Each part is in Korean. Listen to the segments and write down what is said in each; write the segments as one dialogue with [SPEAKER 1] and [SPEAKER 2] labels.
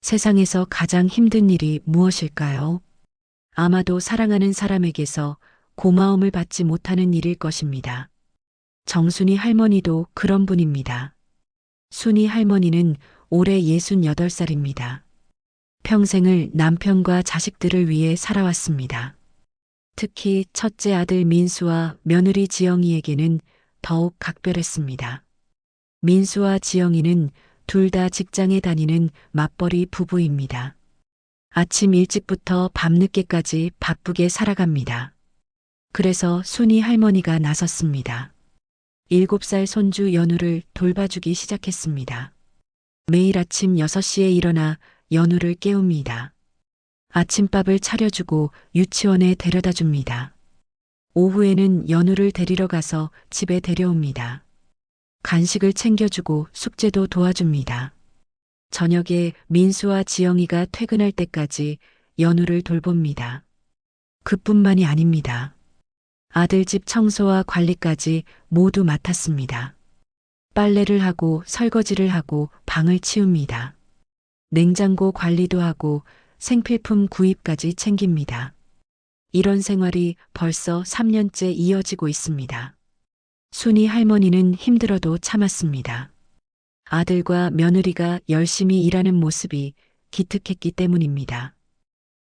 [SPEAKER 1] 세상에서 가장 힘든 일이 무엇일까요? 아마도 사랑하는 사람에게서 고마움을 받지 못하는 일일 것입니다. 정순이 할머니도 그런 분입니다. 순이 할머니는 올해 68살입니다. 평생을 남편과 자식들을 위해 살아왔습니다. 특히 첫째 아들 민수와 며느리 지영이에게는 더욱 각별했습니다. 민수와 지영이는 둘 다 직장에 다니는 맞벌이 부부입니다. 아침 일찍부터 밤늦게까지 바쁘게 살아갑니다. 그래서 순이 할머니가 나섰습니다. 7살 손주 연우를 돌봐주기 시작했습니다. 매일 아침 6시에 일어나 연우를 깨웁니다. 아침밥을 차려주고 유치원에 데려다 줍니다. 오후에는 연우를 데리러 가서 집에 데려옵니다. 간식을 챙겨주고 숙제도 도와줍니다. 저녁에 민수와 지영이가 퇴근할 때까지 연우를 돌봅니다. 그뿐만이 아닙니다. 아들 집 청소와 관리까지 모두 맡았습니다. 빨래를 하고 설거지를 하고 방을 치웁니다. 냉장고 관리도 하고 생필품 구입까지 챙깁니다. 이런 생활이 벌써 3년째 이어지고 있습니다. 순이 할머니는 힘들어도 참았습니다. 아들과 며느리가 열심히 일하는 모습이 기특했기 때문입니다.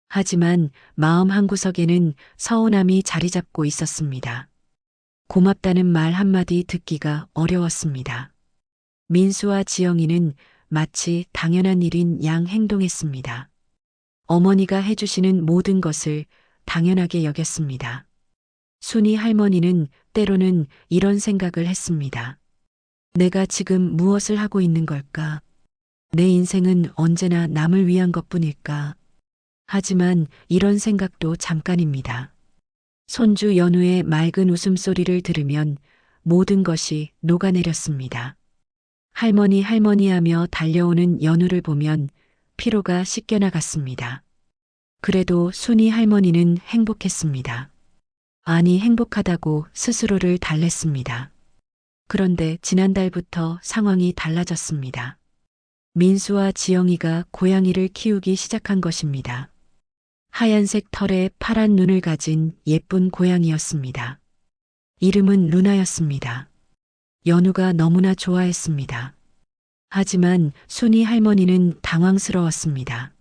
[SPEAKER 1] 하지만 마음 한구석에는 서운함이 자리 잡고 있었습니다. 고맙다는 말 한마디 듣기가 어려웠습니다. 민수와 지영이는 마치 당연한 일인 양 행동했습니다. 어머니가 해주시는 모든 것을 당연하게 여겼습니다. 순이 할머니는 때로는 이런 생각을 했습니다. 내가 지금 무엇을 하고 있는 걸까? 내 인생은 언제나 남을 위한 것뿐일까? 하지만 이런 생각도 잠깐입니다. 손주 연우의 맑은 웃음소리를 들으면 모든 것이 녹아내렸습니다. 할머니 할머니 하며 달려오는 연우를 보면 피로가 씻겨나갔습니다. 그래도 순이 할머니는 행복했습니다. 아니 행복하다고 스스로를 달랬습니다. 그런데 지난달부터 상황이 달라졌습니다. 민수와 지영이가 고양이를 키우기 시작한 것입니다. 하얀색 털에 파란 눈을 가진 예쁜 고양이였습니다. 이름은 루나였습니다. 연우가 너무나 좋아했습니다. 하지만 순이 할머니는 당황스러웠습니다.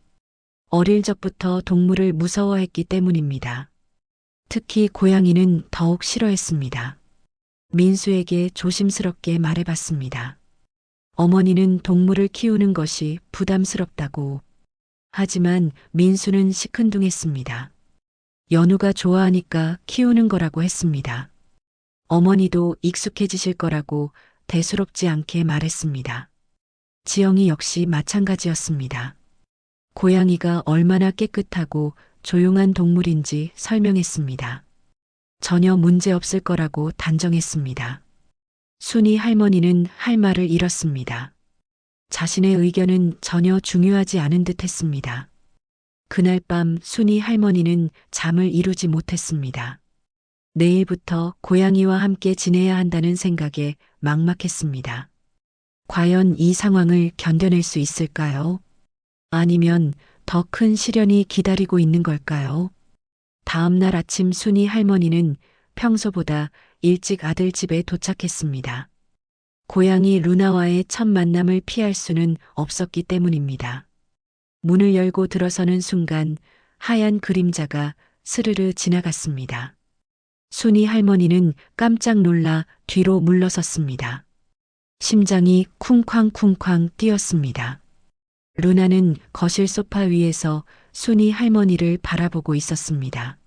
[SPEAKER 1] 어릴 적부터 동물을 무서워했기 때문입니다. 특히 고양이는 더욱 싫어했습니다. 민수에게 조심스럽게 말해봤습니다. 어머니는 동물을 키우는 것이 부담스럽다고. 하지만 민수는 시큰둥했습니다. 연우가 좋아하니까 키우는 거라고 했습니다. 어머니도 익숙해지실 거라고 대수롭지 않게 말했습니다. 지영이 역시 마찬가지였습니다. 고양이가 얼마나 깨끗하고 조용한 동물인지 설명했습니다. 전혀 문제 없을 거라고 단정했습니다. 순이 할머니는 할 말을 잃었습니다. 자신의 의견은 전혀 중요하지 않은 듯 했습니다. 그날 밤 순이 할머니는 잠을 이루지 못했습니다. 내일부터 고양이와 함께 지내야 한다는 생각에 막막했습니다. 과연 이 상황을 견뎌낼 수 있을까요? 아니면 더 큰 시련이 기다리고 있는 걸까요? 다음 날 아침 순이 할머니는 평소보다 일찍 아들 집에 도착했습니다. 고양이 루나와의 첫 만남을 피할 수는 없었기 때문입니다. 문을 열고 들어서는 순간 하얀 그림자가 스르르 지나갔습니다. 순이 할머니는 깜짝 놀라 뒤로 물러섰습니다. 심장이 쿵쾅쿵쾅 뛰었습니다. 루나는 거실 소파 위에서 순이 할머니를 바라보고 있었습니다.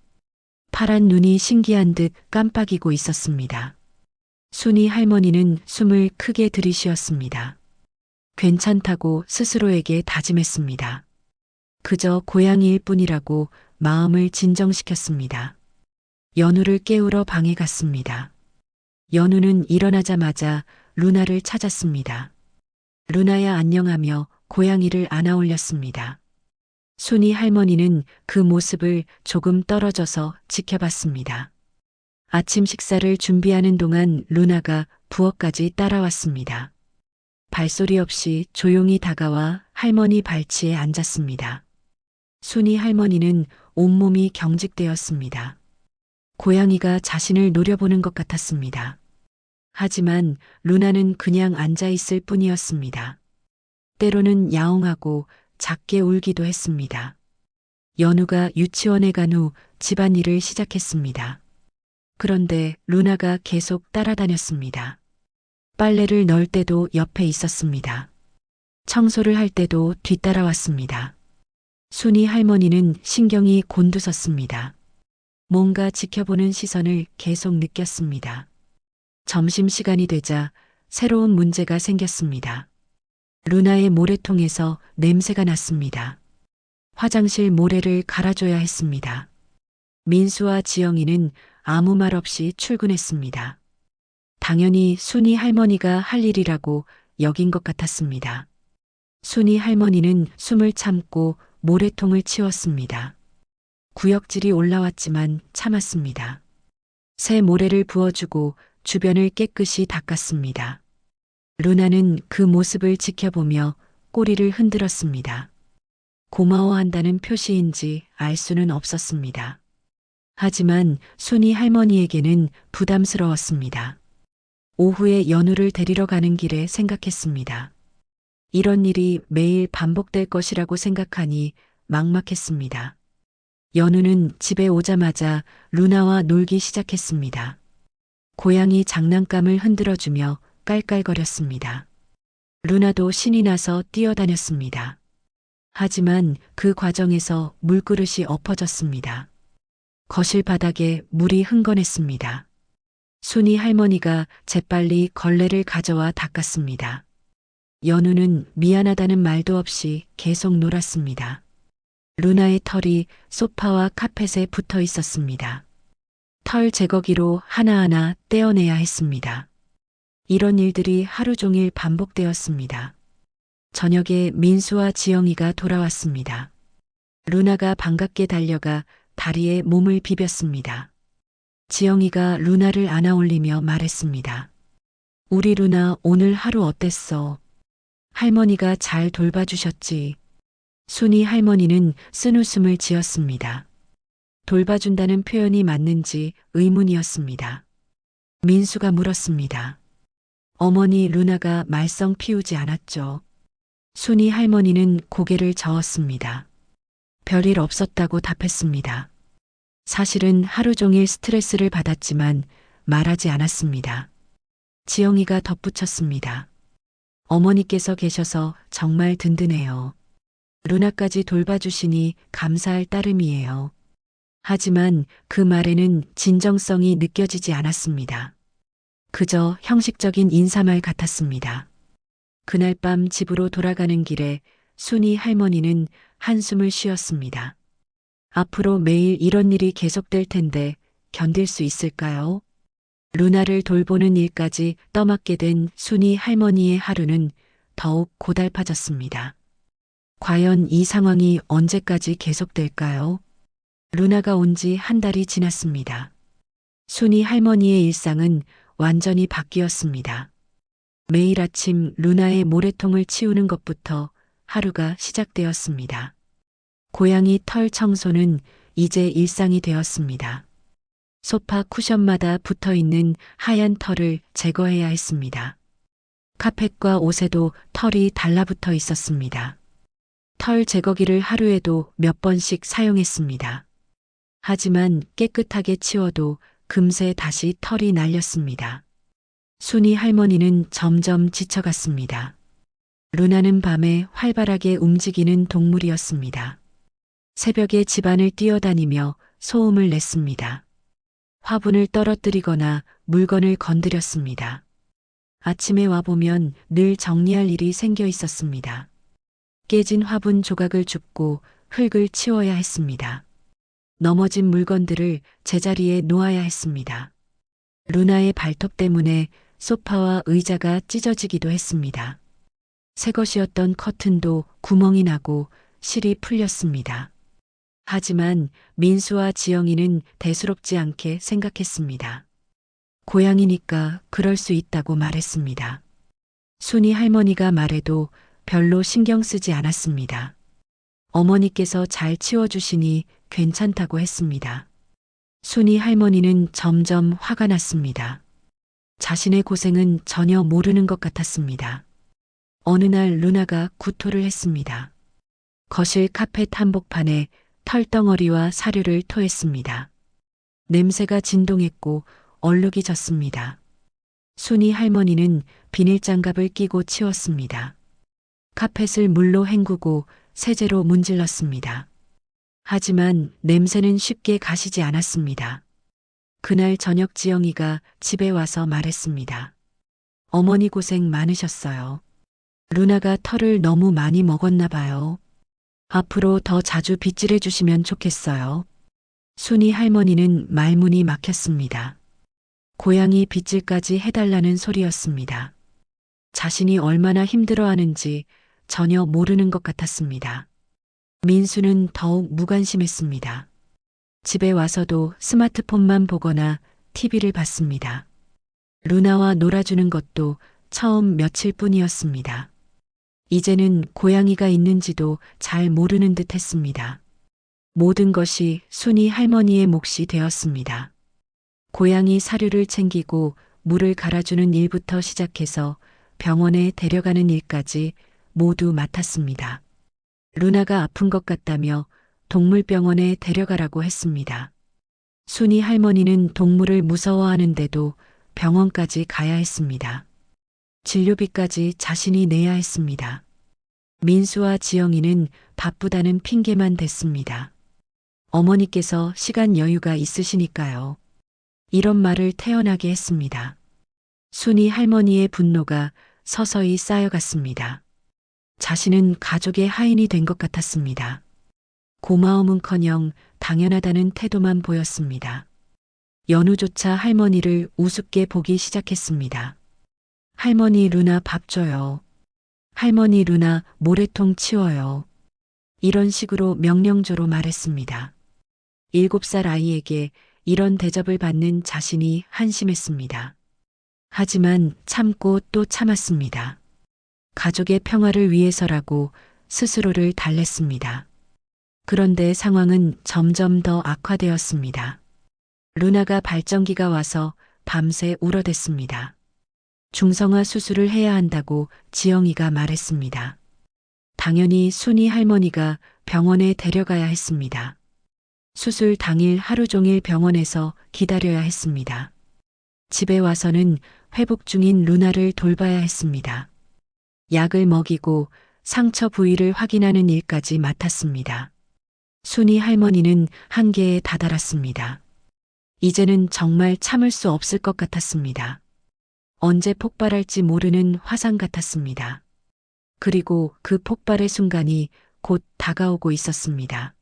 [SPEAKER 1] 파란 눈이 신기한 듯 깜빡이고 있었습니다. 순이 할머니는 숨을 크게 들이쉬었습니다. 괜찮다고 스스로에게 다짐했습니다. 그저 고양이일 뿐이라고 마음을 진정시켰습니다. 연우를 깨우러 방에 갔습니다. 연우는 일어나자마자 루나를 찾았습니다. 루나야 안녕하며 고양이를 안아 올렸습니다. 순이 할머니는 그 모습을 조금 떨어져서 지켜봤습니다. 아침 식사를 준비하는 동안 루나가 부엌까지 따라왔습니다. 발소리 없이 조용히 다가와 할머니 발치에 앉았습니다. 순이 할머니는 온몸이 경직되었습니다. 고양이가 자신을 노려보는 것 같았습니다. 하지만 루나는 그냥 앉아 있을 뿐이었습니다. 때로는 야옹하고 작게 울기도 했습니다. 연우가 유치원에 간 후 집안일을 시작했습니다. 그런데 루나가 계속 따라다녔습니다. 빨래를 넣을 때도 옆에 있었습니다. 청소를 할 때도 뒤따라왔습니다. 순이 할머니는 신경이 곤두섰습니다. 뭔가 지켜보는 시선을 계속 느꼈습니다. 점심시간이 되자 새로운 문제가 생겼습니다. 루나의 모래통에서 냄새가 났습니다. 화장실 모래를 갈아줘야 했습니다. 민수와 지영이는 아무 말 없이 출근했습니다. 당연히 순이 할머니가 할 일이라고 여긴 것 같았습니다. 순이 할머니는 숨을 참고 모래통을 치웠습니다. 구역질이 올라왔지만 참았습니다. 새 모래를 부어주고 주변을 깨끗이 닦았습니다. 루나는 그 모습을 지켜보며 꼬리를 흔들었습니다. 고마워한다는 표시인지 알 수는 없었습니다. 하지만 순이 할머니에게는 부담스러웠습니다. 오후에 연우를 데리러 가는 길에 생각했습니다. 이런 일이 매일 반복될 것이라고 생각하니 막막했습니다. 연우는 집에 오자마자 루나와 놀기 시작했습니다. 고양이 장난감을 흔들어주며 깔깔거렸습니다. 루나도 신이 나서 뛰어다녔습니다. 하지만 그 과정에서 물그릇이 엎어졌습니다. 거실 바닥에 물이 흥건했습니다. 순이 할머니가 재빨리 걸레를 가져와 닦았습니다. 연우는 미안하다는 말도 없이 계속 놀았습니다. 루나의 털이 소파와 카펫에 붙어 있었습니다. 털 제거기로 하나하나 떼어내야 했습니다. 이런 일들이 하루 종일 반복되었습니다. 저녁에 민수와 지영이가 돌아왔습니다. 루나가 반갑게 달려가 다리에 몸을 비볐습니다. 지영이가 루나를 안아올리며 말했습니다. 우리 루나 오늘 하루 어땠어? 할머니가 잘 돌봐주셨지. 순이 할머니는 쓴웃음을 지었습니다. 돌봐준다는 표현이 맞는지 의문이었습니다. 민수가 물었습니다. 어머니 루나가 말썽 피우지 않았죠. 순이 할머니는 고개를 저었습니다. 별일 없었다고 답했습니다. 사실은 하루 종일 스트레스를 받았지만 말하지 않았습니다. 지영이가 덧붙였습니다. 어머니께서 계셔서 정말 든든해요. 루나까지 돌봐주시니 감사할 따름이에요. 하지만 그 말에는 진정성이 느껴지지 않았습니다. 그저 형식적인 인사말 같았습니다. 그날 밤 집으로 돌아가는 길에 순이 할머니는 한숨을 쉬었습니다. 앞으로 매일 이런 일이 계속될 텐데 견딜 수 있을까요? 루나를 돌보는 일까지 떠맡게 된 순이 할머니의 하루는 더욱 고달파졌습니다. 과연 이 상황이 언제까지 계속될까요? 루나가 온 지 한 달이 지났습니다. 순이 할머니의 일상은 완전히 바뀌었습니다. 매일 아침 루나의 모래통을 치우는 것부터 하루가 시작되었습니다. 고양이 털 청소는 이제 일상이 되었습니다. 소파 쿠션마다 붙어 있는 하얀 털을 제거해야 했습니다. 카펫과 옷에도 털이 달라붙어 있었습니다. 털 제거기를 하루에도 몇 번씩 사용했습니다. 하지만 깨끗하게 치워도 금세 다시 털이 날렸습니다. 순이 할머니는 점점 지쳐갔습니다. 루나는 밤에 활발하게 움직이는 동물이었습니다. 새벽에 집안을 뛰어다니며 소음을 냈습니다. 화분을 떨어뜨리거나 물건을 건드렸습니다. 아침에 와보면 늘 정리할 일이 생겨 있었습니다. 깨진 화분 조각을 줍고 흙을 치워야 했습니다. 넘어진 물건들을 제자리에 놓아야 했습니다. 루나의 발톱 때문에 소파와 의자가 찢어지기도 했습니다. 새 것이었던 커튼도 구멍이 나고 실이 풀렸습니다. 하지만 민수와 지영이는 대수롭지 않게 생각했습니다. 고양이니까 그럴 수 있다고 말했습니다. 순이 할머니가 말해도 별로 신경 쓰지 않았습니다. 어머니께서 잘 치워주시니 괜찮다고 했습니다. 순이 할머니는 점점 화가 났습니다. 자신의 고생은 전혀 모르는 것 같았습니다. 어느 날 루나가 구토를 했습니다. 거실 카펫 한복판에 털덩어리와 사료를 토했습니다. 냄새가 진동했고 얼룩이 졌습니다. 순이 할머니는 비닐장갑을 끼고 치웠습니다. 카펫을 물로 헹구고 세제로 문질렀습니다. 하지만 냄새는 쉽게 가시지 않았습니다. 그날 저녁 지영이가 집에 와서 말했습니다. 어머니 고생 많으셨어요. 루나가 털을 너무 많이 먹었나 봐요. 앞으로 더 자주 빗질해 주시면 좋겠어요. 순이 할머니는 말문이 막혔습니다. 고양이 빗질까지 해달라는 소리였습니다. 자신이 얼마나 힘들어하는지 전혀 모르는 것 같았습니다. 민수는 더욱 무관심했습니다. 집에 와서도 스마트폰만 보거나 TV를 봤습니다. 루나와 놀아주는 것도 처음 며칠 뿐이었습니다. 이제는 고양이가 있는지도 잘 모르는 듯 했습니다. 모든 것이 순이 할머니의 몫이 되었습니다. 고양이 사료를 챙기고 물을 갈아주는 일부터 시작해서 병원에 데려가는 일까지 모두 맡았습니다. 루나가 아픈 것 같다며 동물병원에 데려가라고 했습니다. 순이 할머니는 동물을 무서워하는데도 병원까지 가야 했습니다. 진료비까지 자신이 내야 했습니다. 민수와 지영이는 바쁘다는 핑계만 댔습니다. 어머니께서 시간 여유가 있으시니까요. 이런 말을 태연하게 했습니다. 순이 할머니의 분노가 서서히 쌓여갔습니다. 자신은 가족의 하인이 된 것 같았습니다. 고마움은커녕 당연하다는 태도만 보였습니다. 연우조차 할머니를 우습게 보기 시작했습니다. 할머니 루나 밥 줘요. 할머니 루나 모래통 치워요. 이런 식으로 명령조로 말했습니다. 7살 아이에게 이런 대접을 받는 자신이 한심했습니다. 하지만 참고 또 참았습니다. 가족의 평화를 위해서라고 스스로를 달랬습니다. 그런데 상황은 점점 더 악화되었습니다. 루나가 발정기가 와서 밤새 울어댔습니다. 중성화 수술을 해야 한다고 지영이가 말했습니다. 당연히 순이 할머니가 병원에 데려가야 했습니다. 수술 당일 하루 종일 병원에서 기다려야 했습니다. 집에 와서는 회복 중인 루나를 돌봐야 했습니다. 약을 먹이고 상처 부위를 확인하는 일까지 맡았습니다. 순이 할머니는 한계에 다다랐습니다. 이제는 정말 참을 수 없을 것 같았습니다. 언제 폭발할지 모르는 화상 같았습니다. 그리고 그 폭발의 순간이 곧 다가오고 있었습니다.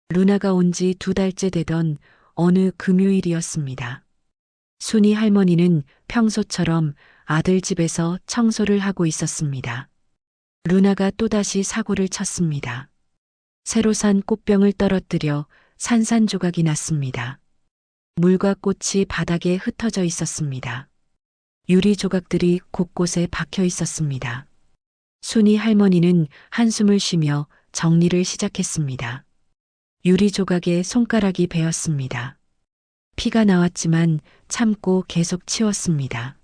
[SPEAKER 1] 루나가 온 지 2달째 되던 어느 금요일이었습니다. 순이 할머니는 평소처럼 아들 집에서 청소를 하고 있었습니다. 루나가 또다시 사고를 쳤습니다. 새로 산 꽃병을 떨어뜨려 산산조각이 났습니다. 물과 꽃이 바닥에 흩어져 있었습니다. 유리 조각들이 곳곳에 박혀 있었습니다. 순이 할머니는 한숨을 쉬며 정리를 시작했습니다. 유리 조각에 손가락이 베었습니다. 피가 나왔지만 참고 계속 치웠습니다.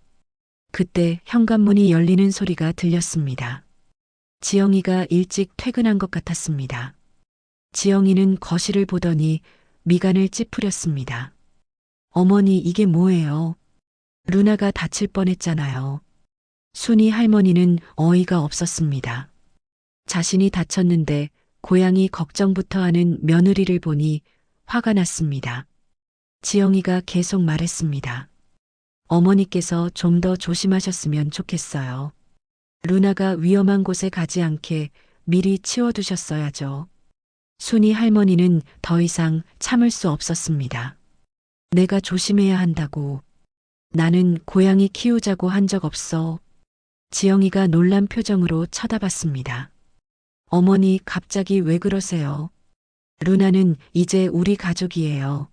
[SPEAKER 1] 그때 현관문이 열리는 소리가 들렸습니다. 지영이가 일찍 퇴근한 것 같았습니다. 지영이는 거실을 보더니 미간을 찌푸렸습니다. 어머니 이게 뭐예요? 루나가 다칠 뻔했잖아요. 순이 할머니는 어이가 없었습니다. 자신이 다쳤는데 고양이 걱정부터 하는 며느리를 보니 화가 났습니다. 지영이가 계속 말했습니다. 어머니께서 좀 더 조심하셨으면 좋겠어요. 루나가 위험한 곳에 가지 않게 미리 치워두셨어야죠. 순이 할머니는 더 이상 참을 수 없었습니다. 내가 조심해야 한다고. 나는 고양이 키우자고 한 적 없어. 지영이가 놀란 표정으로 쳐다봤습니다. 어머니 갑자기 왜 그러세요? 루나는 이제 우리 가족이에요.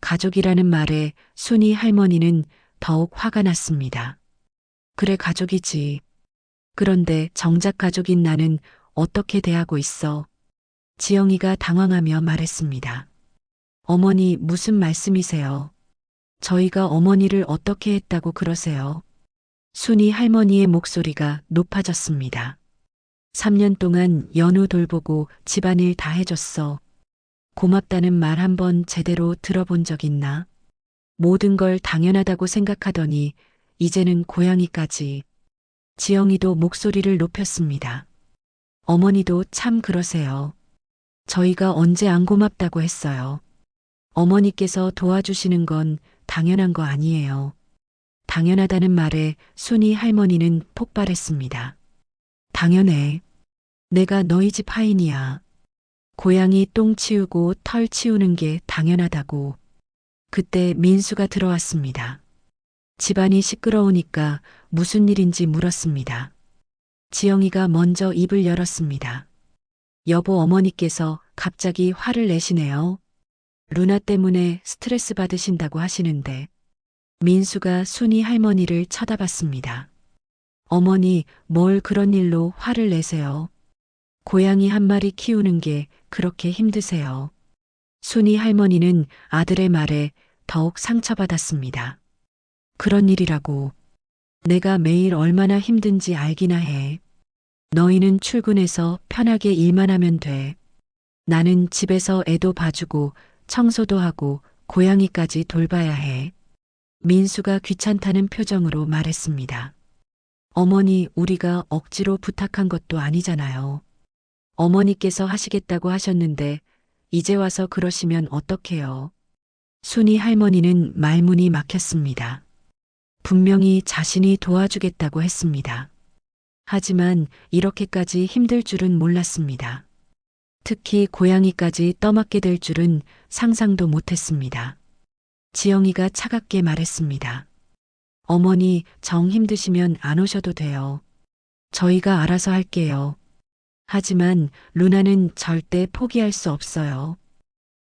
[SPEAKER 1] 가족이라는 말에 순이 할머니는 더욱 화가 났습니다. 그래 가족이지. 그런데 정작 가족인 나는 어떻게 대하고 있어? 지영이가 당황하며 말했습니다. 어머니 무슨 말씀이세요? 저희가 어머니를 어떻게 했다고 그러세요? 순이 할머니의 목소리가 높아졌습니다. 3년 동안 연우 돌보고 집안일 다 해줬어. 고맙다는 말 한 번 제대로 들어본 적 있나? 모든 걸 당연하다고 생각하더니 이제는 고양이까지. 지영이도 목소리를 높였습니다. 어머니도 참 그러세요. 저희가 언제 안 고맙다고 했어요. 어머니께서 도와주시는 건 당연한 거 아니에요. 당연하다는 말에 순이 할머니는 폭발했습니다. 당연해. 내가 너희 집 하인이야. 고양이 똥 치우고 털 치우는 게 당연하다고. 그때 민수가 들어왔습니다. 집안이 시끄러우니까 무슨 일인지 물었습니다. 지영이가 먼저 입을 열었습니다. 여보, 어머니께서 갑자기 화를 내시네요. 루나 때문에 스트레스 받으신다고 하시는데. 민수가 순이 할머니를 쳐다봤습니다. 어머니, 뭘 그런 일로 화를 내세요? 고양이 한 마리 키우는 게 그렇게 힘드세요? 순이 할머니는 아들의 말에 더욱 상처받았습니다. 그런 일이라고. 내가 매일 얼마나 힘든지 알기나 해. 너희는 출근해서 편하게 일만 하면 돼. 나는 집에서 애도 봐주고 청소도 하고 고양이까지 돌봐야 해. 민수가 귀찮다는 표정으로 말했습니다. 어머니, 우리가 억지로 부탁한 것도 아니잖아요. 어머니께서 하시겠다고 하셨는데 이제 와서 그러시면 어떡해요? 순이 할머니는 말문이 막혔습니다. 분명히 자신이 도와주겠다고 했습니다. 하지만 이렇게까지 힘들 줄은 몰랐습니다. 특히 고양이까지 떠맡게 될 줄은 상상도 못했습니다. 지영이가 차갑게 말했습니다. 어머니, 정 힘드시면 안 오셔도 돼요. 저희가 알아서 할게요. 하지만 루나는 절대 포기할 수 없어요.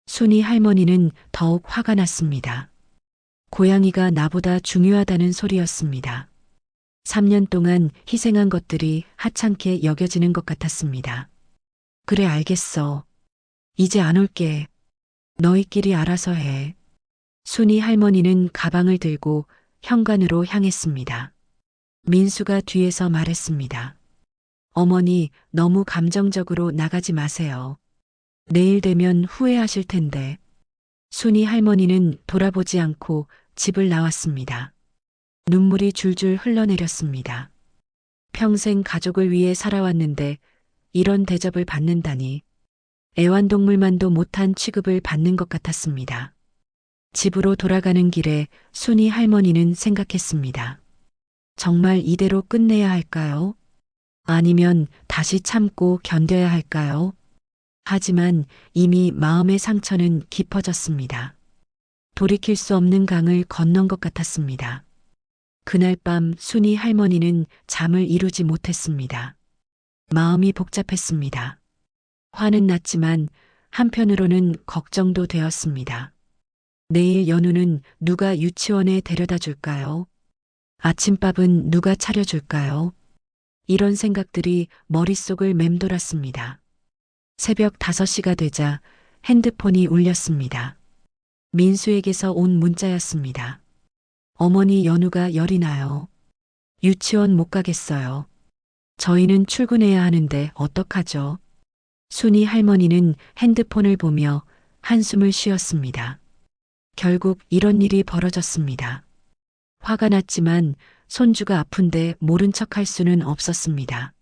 [SPEAKER 1] 순이 할머니는 더욱 화가 났습니다. 고양이가 나보다 중요하다는 소리였습니다. 3년 동안 희생한 것들이 하찮게 여겨지는 것 같았습니다. 그래, 알겠어. 이제 안 올게. 너희끼리 알아서 해. 순이 할머니는 가방을 들고 현관으로 향했습니다. 민수가 뒤에서 말했습니다. 어머니, 너무 감정적으로 나가지 마세요. 내일 되면 후회하실 텐데. 순이 할머니는 돌아보지 않고 집을 나왔습니다. 눈물이 줄줄 흘러내렸습니다. 평생 가족을 위해 살아왔는데 이런 대접을 받는다니. 애완동물만도 못한 취급을 받는 것 같았습니다. 집으로 돌아가는 길에 순이 할머니는 생각했습니다. 정말 이대로 끝내야 할까요? 아니면 다시 참고 견뎌야 할까요? 하지만 이미 마음의 상처는 깊어졌습니다. 돌이킬 수 없는 강을 건넌 것 같았습니다. 그날 밤 순이 할머니는 잠을 이루지 못했습니다. 마음이 복잡했습니다. 화는 났지만 한편으로는 걱정도 되었습니다. 내일 연우는 누가 유치원에 데려다 줄까요? 아침밥은 누가 차려줄까요? 이런 생각들이 머릿속을 맴돌았습니다. 새벽 5시가 되자 핸드폰이 울렸습니다. 민수에게서 온 문자였습니다. 어머니, 연우가 열이 나요. 유치원 못 가겠어요. 저희는 출근해야 하는데 어떡하죠? 순이 할머니는 핸드폰을 보며 한숨을 쉬었습니다. 결국 이런 일이 벌어졌습니다. 화가 났지만 손주가 아픈데 모른 척할 수는 없었습니다.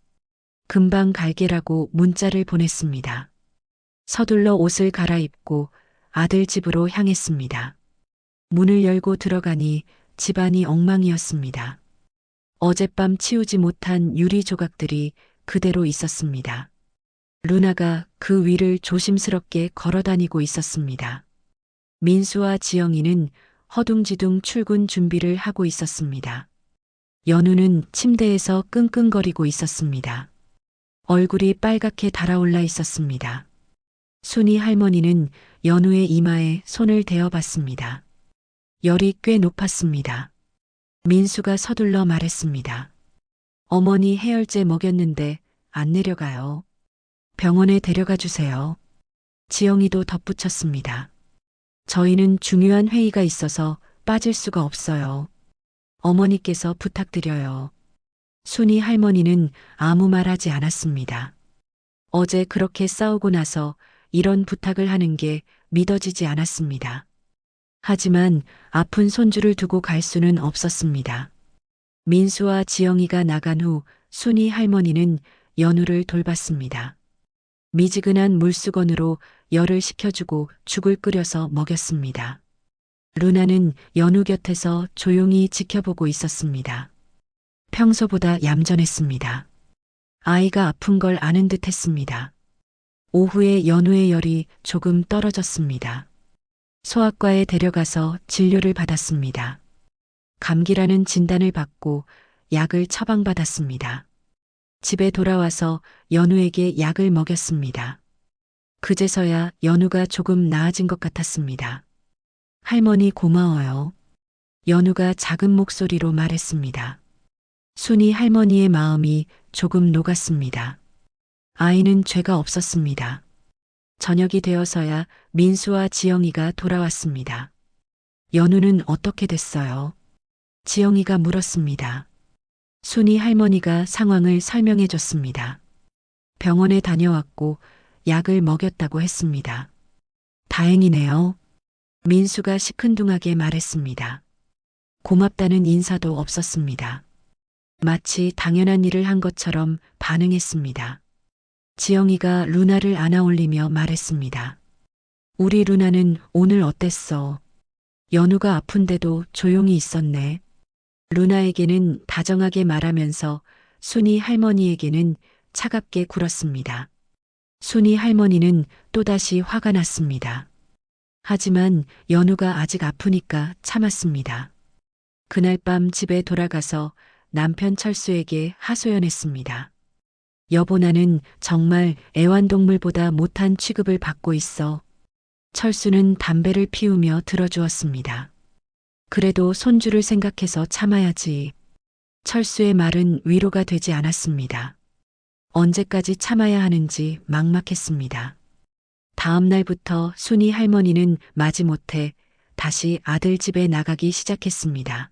[SPEAKER 1] 금방 갈게라고 문자를 보냈습니다. 서둘러 옷을 갈아입고 아들 집으로 향했습니다. 문을 열고 들어가니 집안이 엉망이었습니다. 어젯밤 치우지 못한 유리 조각들이 그대로 있었습니다. 루나가 그 위를 조심스럽게 걸어다니고 있었습니다. 민수와 지영이는 허둥지둥 출근 준비를 하고 있었습니다. 연우는 침대에서 끙끙거리고 있었습니다. 얼굴이 빨갛게 달아올라 있었습니다. 순이 할머니는 연우의 이마에 손을 대어봤습니다. 열이 꽤 높았습니다. 민수가 서둘러 말했습니다. 어머니 해열제 먹였는데 안 내려가요. 병원에 데려가 주세요. 지영이도 덧붙였습니다. 저희는 중요한 회의가 있어서 빠질 수가 없어요. 어머니께서 부탁드려요. 순이 할머니는 아무 말 하지 않았습니다. 어제 그렇게 싸우고 나서 이런 부탁을 하는 게 믿어지지 않았습니다. 하지만 아픈 손주를 두고 갈 수는 없었습니다. 민수와 지영이가 나간 후 순이 할머니는 연우를 돌봤습니다. 미지근한 물수건으로 열을 식혀주고 죽을 끓여서 먹였습니다. 루나는 연우 곁에서 조용히 지켜보고 있었습니다. 평소보다 얌전했습니다. 아이가 아픈 걸 아는 듯 했습니다. 오후에 연우의 열이 조금 떨어졌습니다. 소아과에 데려가서 진료를 받았습니다. 감기라는 진단을 받고 약을 처방받았습니다. 집에 돌아와서 연우에게 약을 먹였습니다. 그제서야 연우가 조금 나아진 것 같았습니다. 할머니 고마워요. 연우가 작은 목소리로 말했습니다. 순이 할머니의 마음이 조금 녹았습니다. 아이는 죄가 없었습니다. 저녁이 되어서야 민수와 지영이가 돌아왔습니다. 연우는 어떻게 됐어요? 지영이가 물었습니다. 순이 할머니가 상황을 설명해 줬습니다. 병원에 다녀왔고 약을 먹였다고 했습니다. 다행이네요. 민수가 시큰둥하게 말했습니다. 고맙다는 인사도 없었습니다. 마치 당연한 일을 한 것처럼 반응했습니다. 지영이가 루나를 안아올리며 말했습니다. 우리 루나는 오늘 어땠어? 연우가 아픈데도 조용히 있었네. 루나에게는 다정하게 말하면서 순이 할머니에게는 차갑게 굴었습니다. 순이 할머니는 또다시 화가 났습니다. 하지만 연우가 아직 아프니까 참았습니다. 그날 밤 집에 돌아가서 남편 철수에게 하소연했습니다. 여보, 나는 정말 애완동물보다 못한 취급을 받고 있어. 철수는 담배를 피우며 들어주었습니다. 그래도 손주를 생각해서 참아야지. 철수의 말은 위로가 되지 않았습니다. 언제까지 참아야 하는지 막막했습니다. 다음 날부터 순이 할머니는 마지못해 다시 아들 집에 나가기 시작했습니다.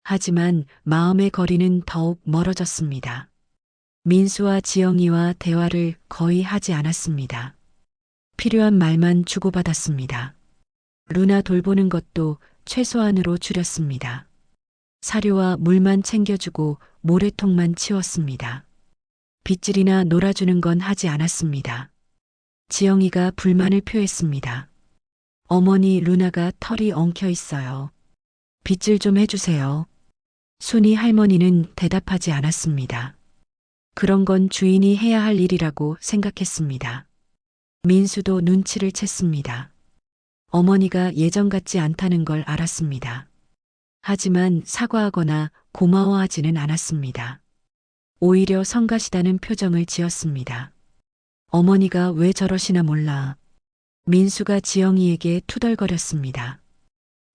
[SPEAKER 1] 하지만 마음의 거리는 더욱 멀어졌습니다. 민수와 지영이와 대화를 거의 하지 않았습니다. 필요한 말만 주고받았습니다. 루나 돌보는 것도 최소한으로 줄였습니다. 사료와 물만 챙겨주고 모래통만 치웠습니다. 빗질이나 놀아주는 건 하지 않았습니다. 지영이가 불만을 표했습니다. 어머니, 루나가 털이 엉켜 있어요. 빗질 좀 해주세요. 순이 할머니는 대답하지 않았습니다. 그런 건 주인이 해야 할 일이라고 생각했습니다. 민수도 눈치를 챘습니다. 어머니가 예전 같지 않다는 걸 알았습니다. 하지만 사과하거나 고마워하지는 않았습니다. 오히려 성가시다는 표정을 지었습니다. 어머니가 왜 저러시나 몰라. 민수가 지영이에게 투덜거렸습니다.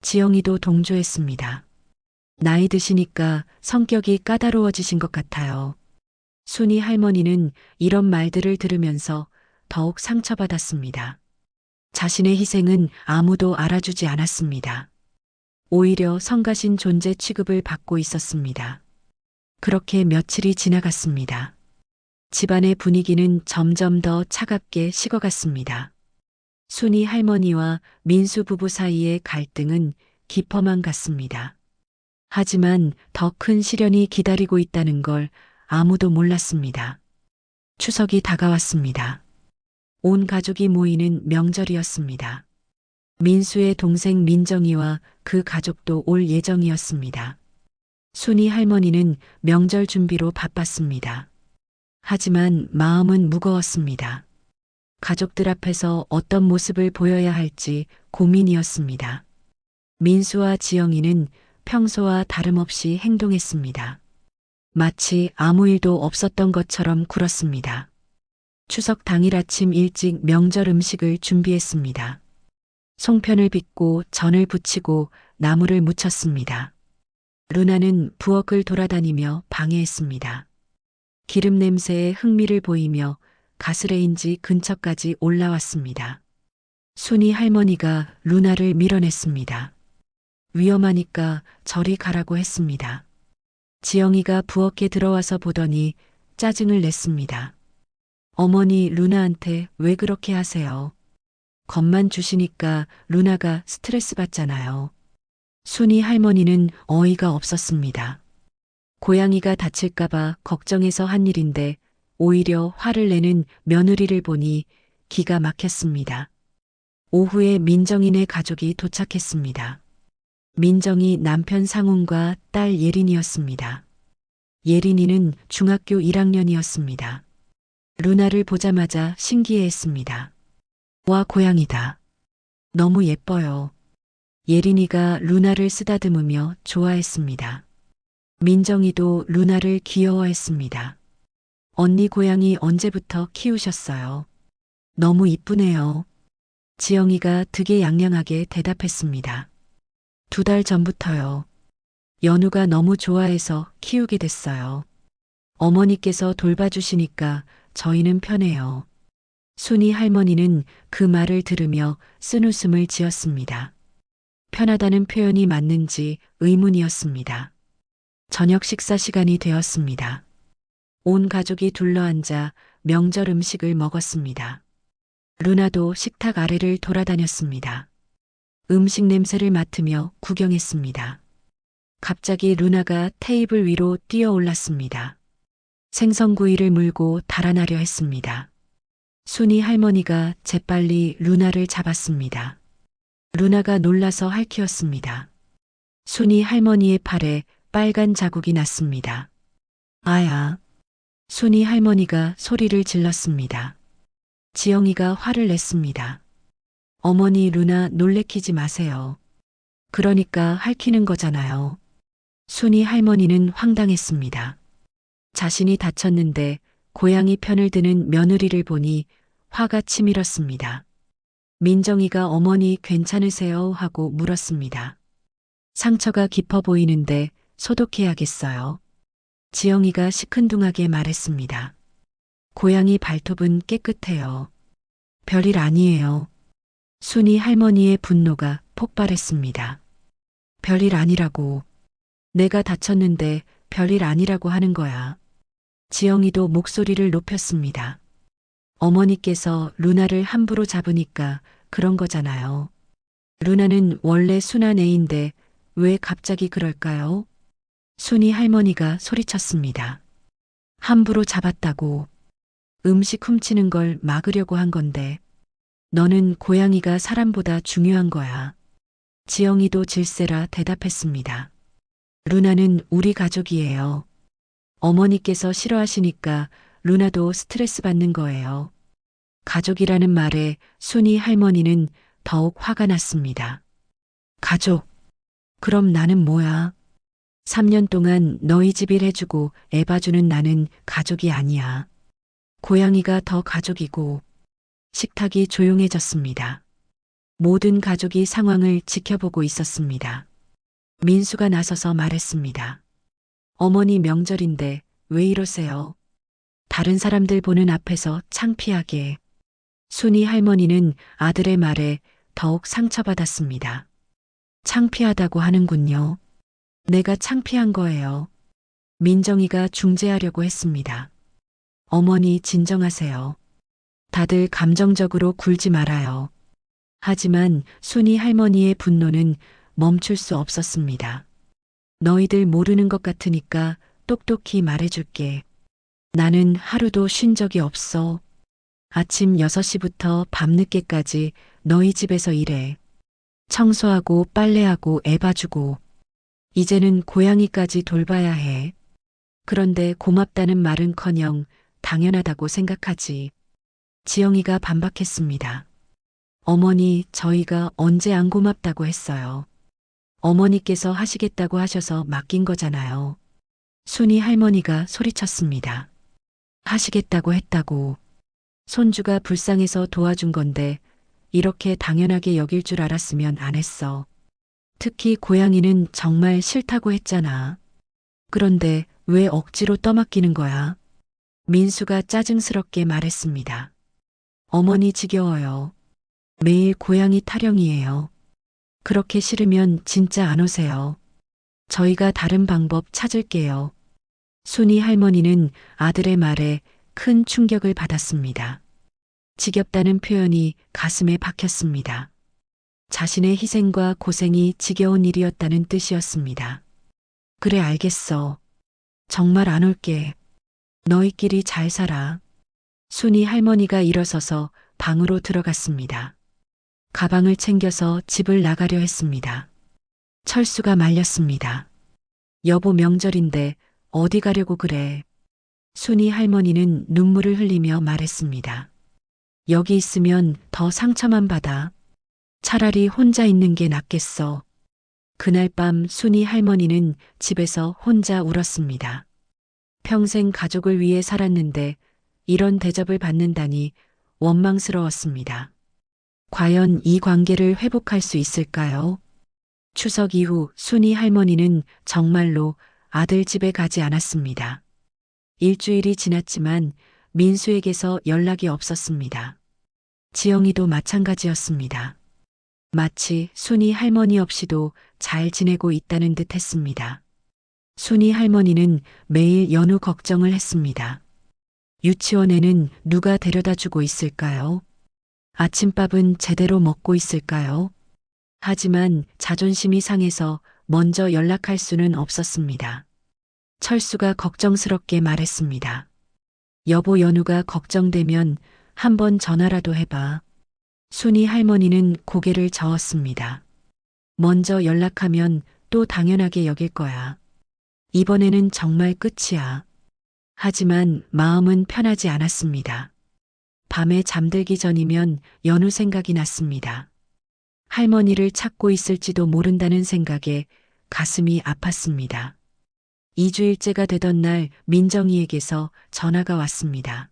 [SPEAKER 1] 지영이도 동조했습니다. 나이 드시니까 성격이 까다로워지신 것 같아요. 순이 할머니는 이런 말들을 들으면서 더욱 상처받았습니다. 자신의 희생은 아무도 알아주지 않았습니다. 오히려 성가신 존재 취급을 받고 있었습니다. 그렇게 며칠이 지나갔습니다. 집안의 분위기는 점점 더 차갑게 식어갔습니다. 순이 할머니와 민수 부부 사이의 갈등은 깊어만 갔습니다. 하지만 더 큰 시련이 기다리고 있다는 걸 아무도 몰랐습니다. 추석이 다가왔습니다. 온 가족이 모이는 명절이었습니다. 민수의 동생 민정이와 그 가족도 올 예정이었습니다. 순이 할머니는 명절 준비로 바빴습니다. 하지만 마음은 무거웠습니다. 가족들 앞에서 어떤 모습을 보여야 할지 고민이었습니다. 민수와 지영이는 평소와 다름없이 행동했습니다. 마치 아무 일도 없었던 것처럼 굴었습니다. 추석 당일 아침 일찍 명절 음식을 준비했습니다. 송편을 빚고 전을 부치고 나물을 무쳤습니다. 루나는 부엌을 돌아다니며 방해했습니다. 기름 냄새에 흥미를 보이며 가스레인지 근처까지 올라왔습니다. 순이 할머니가 루나를 밀어냈습니다. 위험하니까 저리 가라고 했습니다. 지영이가 부엌에 들어와서 보더니 짜증을 냈습니다. 어머니, 루나한테 왜 그렇게 하세요? 겁만 주시니까 루나가 스트레스 받잖아요. 순이 할머니는 어이가 없었습니다. 고양이가 다칠까봐 걱정해서 한 일인데 오히려 화를 내는 며느리를 보니 기가 막혔습니다. 오후에 민정이네 가족이 도착했습니다. 민정이 남편 상훈과 딸 예린이었습니다. 예린이는 중학교 1학년이었습니다. 루나를 보자마자 신기해했습니다. 와, 고양이다. 너무 예뻐요. 예린이가 루나를 쓰다듬으며 좋아했습니다. 민정이도 루나를 귀여워했습니다. 언니 고양이 언제부터 키우셨어요? 너무 이쁘네요. 지영이가 득이양양하게 대답했습니다. 2달 전부터요. 연우가 너무 좋아해서 키우게 됐어요. 어머니께서 돌봐주시니까 저희는 편해요. 순이 할머니는 그 말을 들으며 쓴웃음을 지었습니다. 편하다는 표현이 맞는지 의문이었습니다. 저녁 식사 시간이 되었습니다. 온 가족이 둘러앉아 명절 음식을 먹었습니다. 루나도 식탁 아래를 돌아다녔습니다. 음식 냄새를 맡으며 구경했습니다. 갑자기 루나가 테이블 위로 뛰어올랐습니다. 생선구이를 물고 달아나려 했습니다. 순이 할머니가 재빨리 루나를 잡았습니다. 루나가 놀라서 핥히었습니다. 순이 할머니의 팔에 빨간 자국이 났습니다. 아야. 순이 할머니가 소리를 질렀습니다. 지영이가 화를 냈습니다. 어머니, 루나 놀래키지 마세요. 그러니까 핥히는 거잖아요. 순이 할머니는 황당했습니다. 자신이 다쳤는데 고양이 편을 드는 며느리를 보니 화가 치밀었습니다. 민정이가 어머니 괜찮으세요? 하고 물었습니다. 상처가 깊어 보이는데 소독해야겠어요. 지영이가 시큰둥하게 말했습니다. 고양이 발톱은 깨끗해요. 별일 아니에요. 순이 할머니의 분노가 폭발했습니다. 별일 아니라고. 내가 다쳤는데 별일 아니라고 하는 거야. 지영이도 목소리를 높였습니다. 어머니께서 루나를 함부로 잡으니까 그런 거잖아요. 루나는 원래 순한 애인데 왜 갑자기 그럴까요? 순이 할머니가 소리쳤습니다. 함부로 잡았다고. 음식 훔치는 걸 막으려고 한 건데. 너는 고양이가 사람보다 중요한 거야. 지영이도 질세라 대답했습니다. 루나는 우리 가족이에요. 어머니께서 싫어하시니까 루나도 스트레스 받는 거예요. 가족이라는 말에 순이 할머니는 더욱 화가 났습니다. 가족. 그럼 나는 뭐야? 3년 동안 너희 집 일 해주고 애 봐주는 나는 가족이 아니야. 고양이가 더 가족이고. 식탁이 조용해졌습니다. 모든 가족이 상황을 지켜보고 있었습니다. 민수가 나서서 말했습니다. 어머니, 명절인데 왜 이러세요? 다른 사람들 보는 앞에서 창피하게. 순이 할머니는 아들의 말에 더욱 상처받았습니다. 창피하다고 하는군요. 내가 창피한 거예요. 민정이가 중재하려고 했습니다. 어머니, 진정하세요. 다들 감정적으로 굴지 말아요. 하지만 순이 할머니의 분노는 멈출 수 없었습니다. 너희들 모르는 것 같으니까 똑똑히 말해줄게. 나는 하루도 쉰 적이 없어. 아침 6시부터 밤늦게까지 너희 집에서 일해. 청소하고 빨래하고 애 봐주고. 이제는 고양이까지 돌봐야 해. 그런데 고맙다는 말은커녕 당연하다고 생각하지. 지영이가 반박했습니다. 어머니, 저희가 언제 안 고맙다고 했어요. 어머니께서 하시겠다고 하셔서 맡긴 거잖아요. 순이 할머니가 소리쳤습니다. 하시겠다고 했다고. 손주가 불쌍해서 도와준 건데 이렇게 당연하게 여길 줄 알았으면 안 했어. 특히 고양이는 정말 싫다고 했잖아. 그런데 왜 억지로 떠맡기는 거야? 민수가 짜증스럽게 말했습니다. 어머니 지겨워요. 매일 고양이 타령이에요. 그렇게 싫으면 진짜 안 오세요. 저희가 다른 방법 찾을게요. 순이 할머니는 아들의 말에 큰 충격을 받았습니다. 지겹다는 표현이 가슴에 박혔습니다. 자신의 희생과 고생이 지겨운 일이었다는 뜻이었습니다. 그래, 알겠어. 정말 안 올게. 너희끼리 잘 살아. 순이 할머니가 일어서서 방으로 들어갔습니다. 가방을 챙겨서 집을 나가려 했습니다. 철수가 말렸습니다. 여보, 명절인데 어디 가려고 그래? 순이 할머니는 눈물을 흘리며 말했습니다. 여기 있으면 더 상처만 받아. 차라리 혼자 있는 게 낫겠어. 그날 밤 순이 할머니는 집에서 혼자 울었습니다. 평생 가족을 위해 살았는데 이런 대접을 받는다니 원망스러웠습니다. 과연 이 관계를 회복할 수 있을까요? 추석 이후 순이 할머니는 정말로 아들 집에 가지 않았습니다. 일주일이 지났지만 민수에게서 연락이 없었습니다. 지영이도 마찬가지였습니다. 마치 순이 할머니 없이도 잘 지내고 있다는 듯 했습니다. 순이 할머니는 매일 연우 걱정을 했습니다. 유치원에는 누가 데려다 주고 있을까요? 아침밥은 제대로 먹고 있을까요? 하지만 자존심이 상해서 먼저 연락할 수는 없었습니다. 철수가 걱정스럽게 말했습니다. 여보, 연우가 걱정되면 한번 전화라도 해봐. 순이 할머니는 고개를 저었습니다. 먼저 연락하면 또 당연하게 여길 거야. 이번에는 정말 끝이야. 하지만 마음은 편하지 않았습니다. 밤에 잠들기 전이면 연우 생각이 났습니다. 할머니를 찾고 있을지도 모른다는 생각에 가슴이 아팠습니다. 2주일째가 되던 날 민정이에게서 전화가 왔습니다.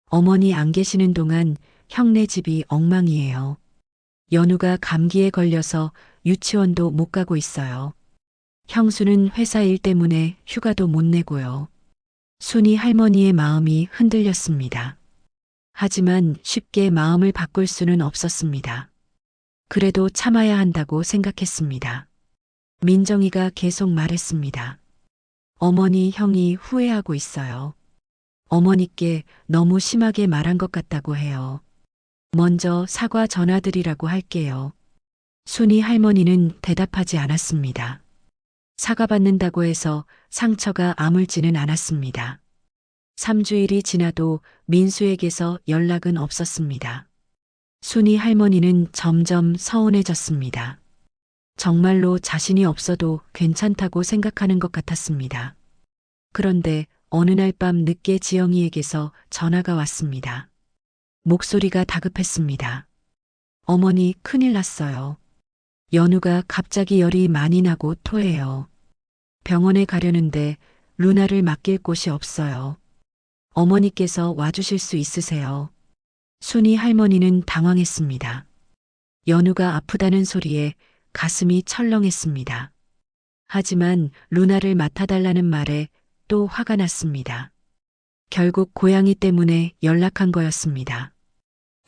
[SPEAKER 1] 어머니 안 계시는 동안 형네 집이 엉망이에요. 연우가 감기에 걸려서 유치원도 못 가고 있어요. 형수는 회사 일 때문에 휴가도 못 내고요. 순이 할머니의 마음이 흔들렸습니다. 하지만 쉽게 마음을 바꿀 수는 없었습니다. 그래도 참아야 한다고 생각했습니다. 민정이가 계속 말했습니다. 어머니, 형이 후회하고 있어요. 어머니께 너무 심하게 말한 것 같다고 해요. 먼저 사과 전화드리라고 할게요. 순이 할머니는 대답하지 않았습니다. 사과받는다고 해서 상처가 아물지는 않았습니다. 3주일이 지나도 민수에게서 연락은 없었습니다. 순이 할머니는 점점 서운해졌습니다. 정말로 자신이 없어도 괜찮다고 생각하는 것 같았습니다. 그런데 어느 날 밤 늦게 지영이에게서 전화가 왔습니다. 목소리가 다급했습니다. 어머니, 큰일 났어요. 연우가 갑자기 열이 많이 나고 토해요. 병원에 가려는데 루나를 맡길 곳이 없어요. 어머니께서 와주실 수 있으세요? 순이 할머니는 당황했습니다. 연우가 아프다는 소리에 가슴이 철렁했습니다. 하지만 루나를 맡아달라는 말에 또 화가 났습니다. 결국 고양이 때문에 연락한 거였습니다.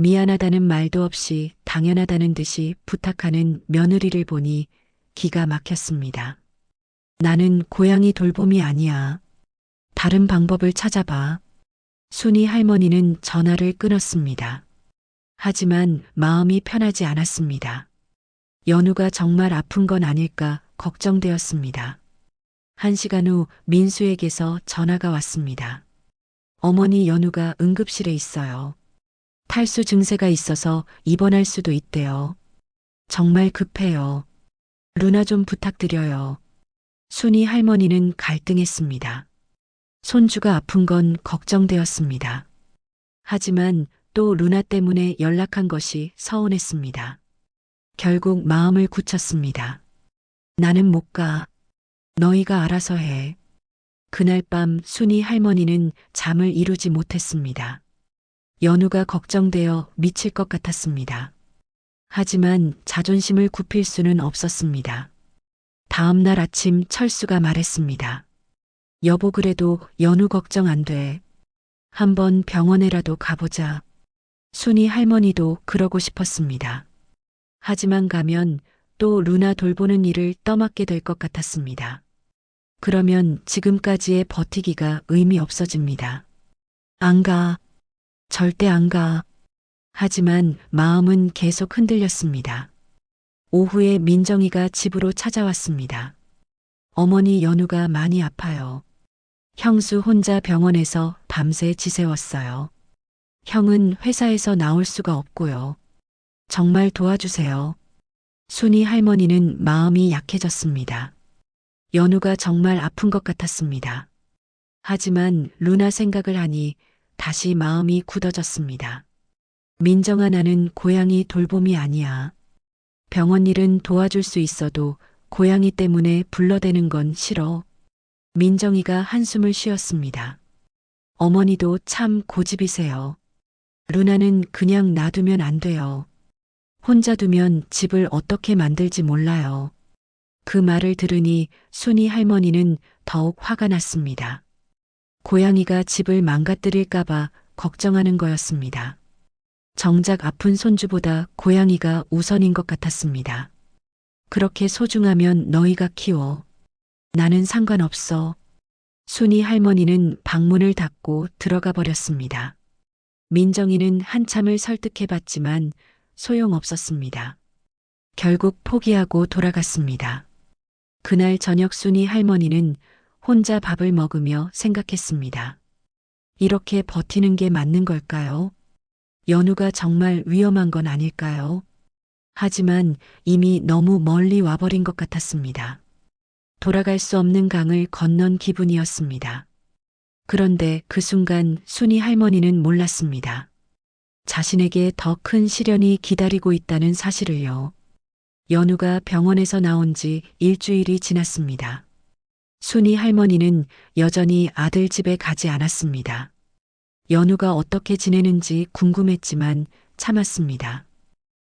[SPEAKER 1] 미안하다는 말도 없이 당연하다는 듯이 부탁하는 며느리를 보니 기가 막혔습니다. 나는 고양이 돌봄이 아니야. 다른 방법을 찾아봐. 순이 할머니는 전화를 끊었습니다. 하지만 마음이 편하지 않았습니다. 연우가 정말 아픈 건 아닐까 걱정되었습니다. 1시간 후 민수에게서 전화가 왔습니다. 어머니, 연우가 응급실에 있어요. 탈수 증세가 있어서 입원할 수도 있대요. 정말 급해요. 루나 좀 부탁드려요. 순이 할머니는 갈등했습니다. 손주가 아픈 건 걱정되었습니다. 하지만 또 루나 때문에 연락한 것이 서운했습니다. 결국 마음을 굳혔습니다. 나는 못 가. 너희가 알아서 해. 그날 밤 순이 할머니는 잠을 이루지 못했습니다. 연우가 걱정되어 미칠 것 같았습니다. 하지만 자존심을 굽힐 수는 없었습니다. 다음 날 아침 철수가 말했습니다. 여보, 그래도 연우 걱정 안 돼. 한번 병원에라도 가보자. 순이 할머니도 그러고 싶었습니다. 하지만 가면 또 루나 돌보는 일을 떠맡게 될 것 같았습니다. 그러면 지금까지의 버티기가 의미 없어집니다. 안 가. 절대 안 가. 하지만 마음은 계속 흔들렸습니다. 오후에 민정이가 집으로 찾아왔습니다. 어머니, 연우가 많이 아파요. 형수 혼자 병원에서 밤새 지새웠어요. 형은 회사에서 나올 수가 없고요. 정말 도와주세요. 순이 할머니는 마음이 약해졌습니다. 연우가 정말 아픈 것 같았습니다. 하지만 루나 생각을 하니 다시 마음이 굳어졌습니다. 민정아, 나는 고양이 돌봄이 아니야. 병원 일은 도와줄 수 있어도 고양이 때문에 불러대는 건 싫어. 민정이가 한숨을 쉬었습니다. 어머니도 참 고집이세요. 루나는 그냥 놔두면 안 돼요. 혼자 두면 집을 어떻게 만들지 몰라요. 그 말을 들으니 순이 할머니는 더욱 화가 났습니다. 고양이가 집을 망가뜨릴까봐 걱정하는 거였습니다. 정작 아픈 손주보다 고양이가 우선인 것 같았습니다. 그렇게 소중하면 너희가 키워. 나는 상관없어. 순이 할머니는 방문을 닫고 들어가 버렸습니다. 민정이는 한참을 설득해봤지만 소용없었습니다. 결국 포기하고 돌아갔습니다. 그날 저녁 순이 할머니는 혼자 밥을 먹으며 생각했습니다. 이렇게 버티는 게 맞는 걸까요? 연우가 정말 위험한 건 아닐까요? 하지만 이미 너무 멀리 와버린 것 같았습니다. 돌아갈 수 없는 강을 건넌 기분이었습니다. 그런데 그 순간 순이 할머니는 몰랐습니다. 자신에게 더 큰 시련이 기다리고 있다는 사실을요. 연우가 병원에서 나온 지 일주일이 지났습니다. 순이 할머니는 여전히 아들 집에 가지 않았습니다. 연우가 어떻게 지내는지 궁금했지만 참았습니다.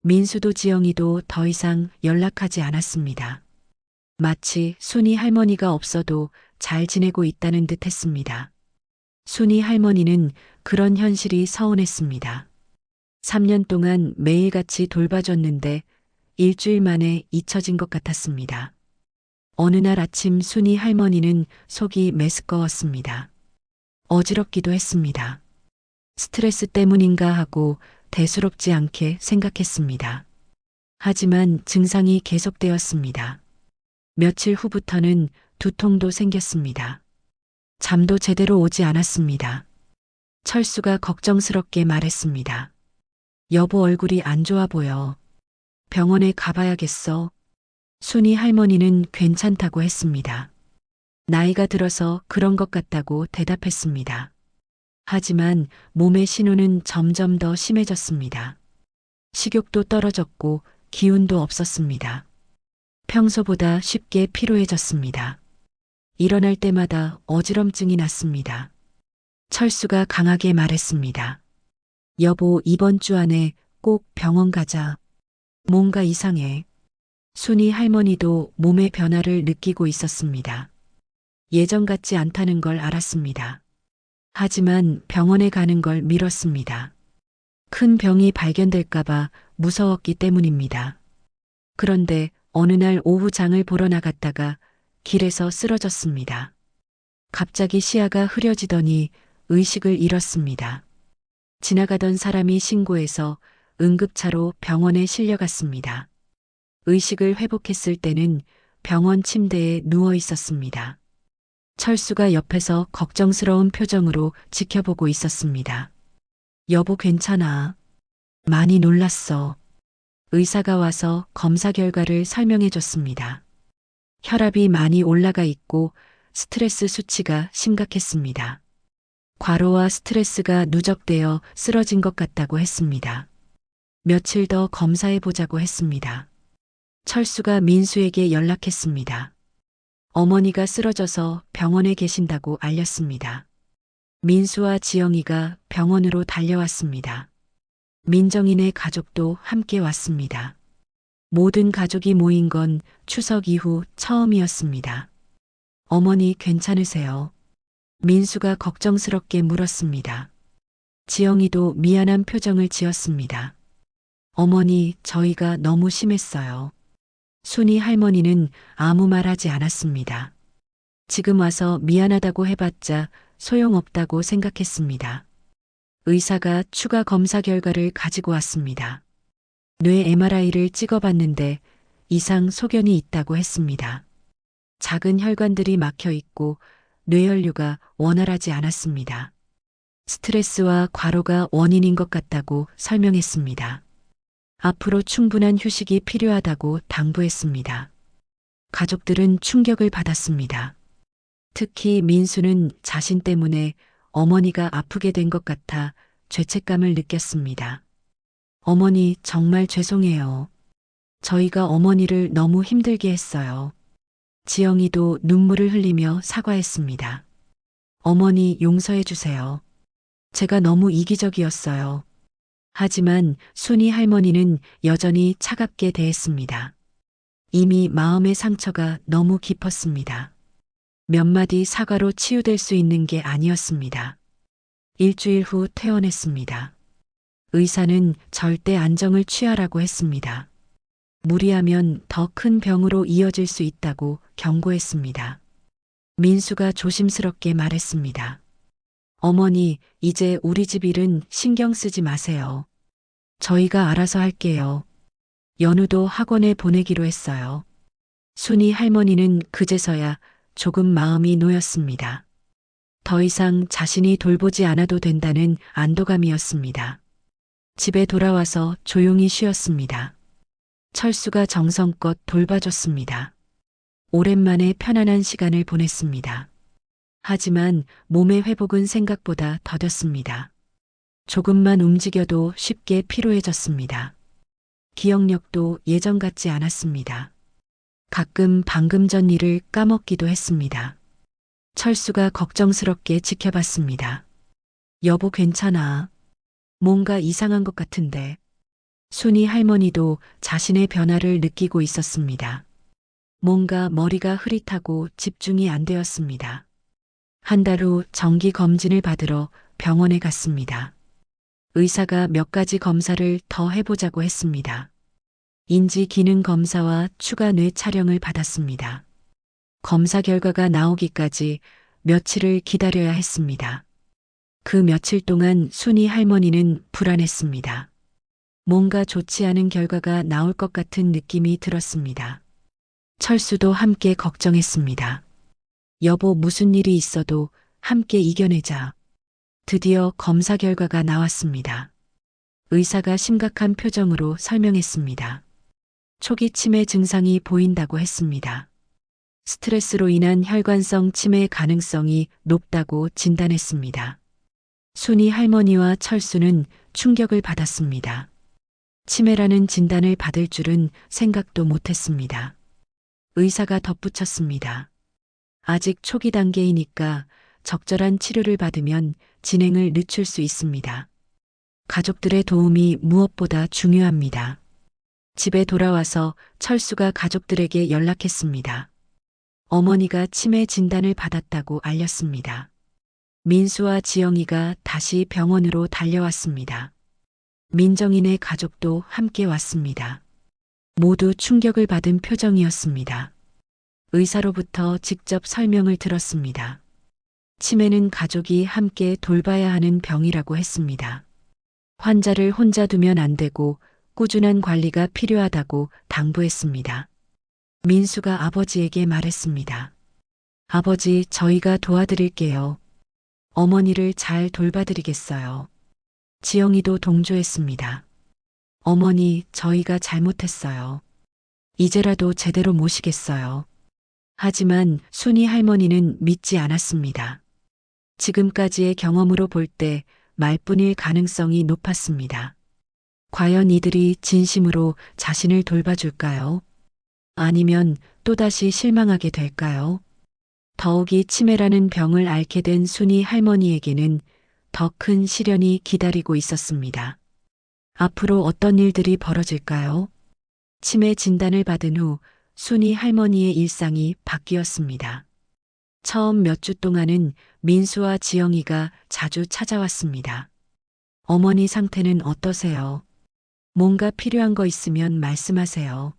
[SPEAKER 1] 민수도 지영이도 더 이상 연락하지 않았습니다. 마치 순이 할머니가 없어도 잘 지내고 있다는 듯 했습니다. 순이 할머니는 그런 현실이 서운했습니다. 3년 동안 매일같이 돌봐줬는데 일주일 만에 잊혀진 것 같았습니다. 어느 날 아침 순이 할머니는 속이 메스꺼웠습니다. 어지럽기도 했습니다. 스트레스 때문인가 하고 대수롭지 않게 생각했습니다. 하지만 증상이 계속되었습니다. 며칠 후부터는 두통도 생겼습니다. 잠도 제대로 오지 않았습니다. 철수가 걱정스럽게 말했습니다. 여보, 얼굴이 안 좋아 보여. 병원에 가봐야겠어. 순이 할머니는 괜찮다고 했습니다. 나이가 들어서 그런 것 같다고 대답했습니다. 하지만 몸의 신호는 점점 더 심해졌습니다. 식욕도 떨어졌고 기운도 없었습니다. 평소보다 쉽게 피로해졌습니다. 일어날 때마다 어지럼증이 났습니다. 철수가 강하게 말했습니다. 여보, 이번 주 안에 꼭 병원 가자. 뭔가 이상해. 순이 할머니도 몸의 변화를 느끼고 있었습니다. 예전 같지 않다는 걸 알았습니다. 하지만 병원에 가는 걸 미뤘습니다. 큰 병이 발견될까봐 무서웠기 때문입니다. 그런데 어느 날 오후 장을 보러 나갔다가 길에서 쓰러졌습니다. 갑자기 시야가 흐려지더니 의식을 잃었습니다. 지나가던 사람이 신고해서 응급차로 병원에 실려갔습니다. 의식을 회복했을 때는 병원 침대에 누워 있었습니다. 철수가 옆에서 걱정스러운 표정으로 지켜보고 있었습니다. 여보, 괜찮아. 많이 놀랐어. 의사가 와서 검사 결과를 설명해 줬습니다. 혈압이 많이 올라가 있고 스트레스 수치가 심각했습니다. 과로와 스트레스가 누적되어 쓰러진 것 같다고 했습니다. 며칠 더 검사해 보자고 했습니다. 철수가 민수에게 연락했습니다. 어머니가 쓰러져서 병원에 계신다고 알렸습니다. 민수와 지영이가 병원으로 달려왔습니다. 민정이네 가족도 함께 왔습니다. 모든 가족이 모인 건 추석 이후 처음이었습니다. 어머니 괜찮으세요? 민수가 걱정스럽게 물었습니다. 지영이도 미안한 표정을 지었습니다. 어머니, 저희가 너무 심했어요. 순이 할머니는 아무 말 하지 않았습니다. 지금 와서 미안하다고 해봤자 소용없다고 생각했습니다. 의사가 추가 검사 결과를 가지고 왔습니다. 뇌 MRI를 찍어봤는데 이상 소견이 있다고 했습니다. 작은 혈관들이 막혀 있고 뇌혈류가 원활하지 않았습니다. 스트레스와 과로가 원인인 것 같다고 설명했습니다. 앞으로 충분한 휴식이 필요하다고 당부했습니다. 가족들은 충격을 받았습니다. 특히 민수는 자신 때문에 어머니가 아프게 된 것 같아 죄책감을 느꼈습니다. 어머니, 정말 죄송해요. 저희가 어머니를 너무 힘들게 했어요. 지영이도 눈물을 흘리며 사과했습니다. 어머니, 용서해 주세요. 제가 너무 이기적이었어요. 하지만 순이 할머니는 여전히 차갑게 대했습니다. 이미 마음의 상처가 너무 깊었습니다. 몇 마디 사과로 치유될 수 있는 게 아니었습니다. 일주일 후 퇴원했습니다. 의사는 절대 안정을 취하라고 했습니다. 무리하면 더 큰 병으로 이어질 수 있다고 경고했습니다. 민수가 조심스럽게 말했습니다. 어머니, 이제 우리 집 일은 신경 쓰지 마세요. 저희가 알아서 할게요. 연우도 학원에 보내기로 했어요. 순이 할머니는 그제서야 조금 마음이 놓였습니다. 더 이상 자신이 돌보지 않아도 된다는 안도감이었습니다. 집에 돌아와서 조용히 쉬었습니다. 철수가 정성껏 돌봐줬습니다. 오랜만에 편안한 시간을 보냈습니다. 하지만 몸의 회복은 생각보다 더뎠습니다. 조금만 움직여도 쉽게 피로해졌습니다. 기억력도 예전 같지 않았습니다. 가끔 방금 전 일을 까먹기도 했습니다. 철수가 걱정스럽게 지켜봤습니다. 여보, 괜찮아. 뭔가 이상한 것 같은데. 순이 할머니도 자신의 변화를 느끼고 있었습니다. 뭔가 머리가 흐릿하고 집중이 안 되었습니다. 한 달 후 정기 검진을 받으러 병원에 갔습니다. 의사가 몇 가지 검사를 더 해보자고 했습니다. 인지 기능 검사와 추가 뇌 촬영을 받았습니다. 검사 결과가 나오기까지 며칠을 기다려야 했습니다. 그 며칠 동안 순이 할머니는 불안했습니다. 뭔가 좋지 않은 결과가 나올 것 같은 느낌이 들었습니다. 철수도 함께 걱정했습니다. 여보, 무슨 일이 있어도 함께 이겨내자. 드디어 검사 결과가 나왔습니다. 의사가 심각한 표정으로 설명했습니다. 초기 치매 증상이 보인다고 했습니다. 스트레스로 인한 혈관성 치매 가능성이 높다고 진단했습니다. 순이 할머니와 철수는 충격을 받았습니다. 치매라는 진단을 받을 줄은 생각도 못했습니다. 의사가 덧붙였습니다. 아직 초기 단계이니까 적절한 치료를 받으면 진행을 늦출 수 있습니다. 가족들의 도움이 무엇보다 중요합니다. 집에 돌아와서 철수가 가족들에게 연락했습니다. 어머니가 치매 진단을 받았다고 알렸습니다. 민수와 지영이가 다시 병원으로 달려왔습니다. 민정인의 가족도 함께 왔습니다. 모두 충격을 받은 표정이었습니다. 의사로부터 직접 설명을 들었습니다. 치매는 가족이 함께 돌봐야 하는 병이라고 했습니다. 환자를 혼자 두면 안 되고 꾸준한 관리가 필요하다고 당부했습니다. 민수가 아버지에게 말했습니다. 아버지, 저희가 도와드릴게요. 어머니를 잘 돌봐드리겠어요. 지영이도 동조했습니다. 어머니, 저희가 잘못했어요. 이제라도 제대로 모시겠어요. 하지만 순이 할머니는 믿지 않았습니다. 지금까지의 경험으로 볼 때 말뿐일 가능성이 높았습니다. 과연 이들이 진심으로 자신을 돌봐줄까요? 아니면 또다시 실망하게 될까요? 더욱이 치매라는 병을 앓게 된 순이 할머니에게는 더 큰 시련이 기다리고 있었습니다. 앞으로 어떤 일들이 벌어질까요? 치매 진단을 받은 후 순이 할머니의 일상이 바뀌었습니다. 처음 몇 주 동안은 민수와 지영이가 자주 찾아왔습니다. 어머니 상태는 어떠세요? 뭔가 필요한 거 있으면 말씀하세요.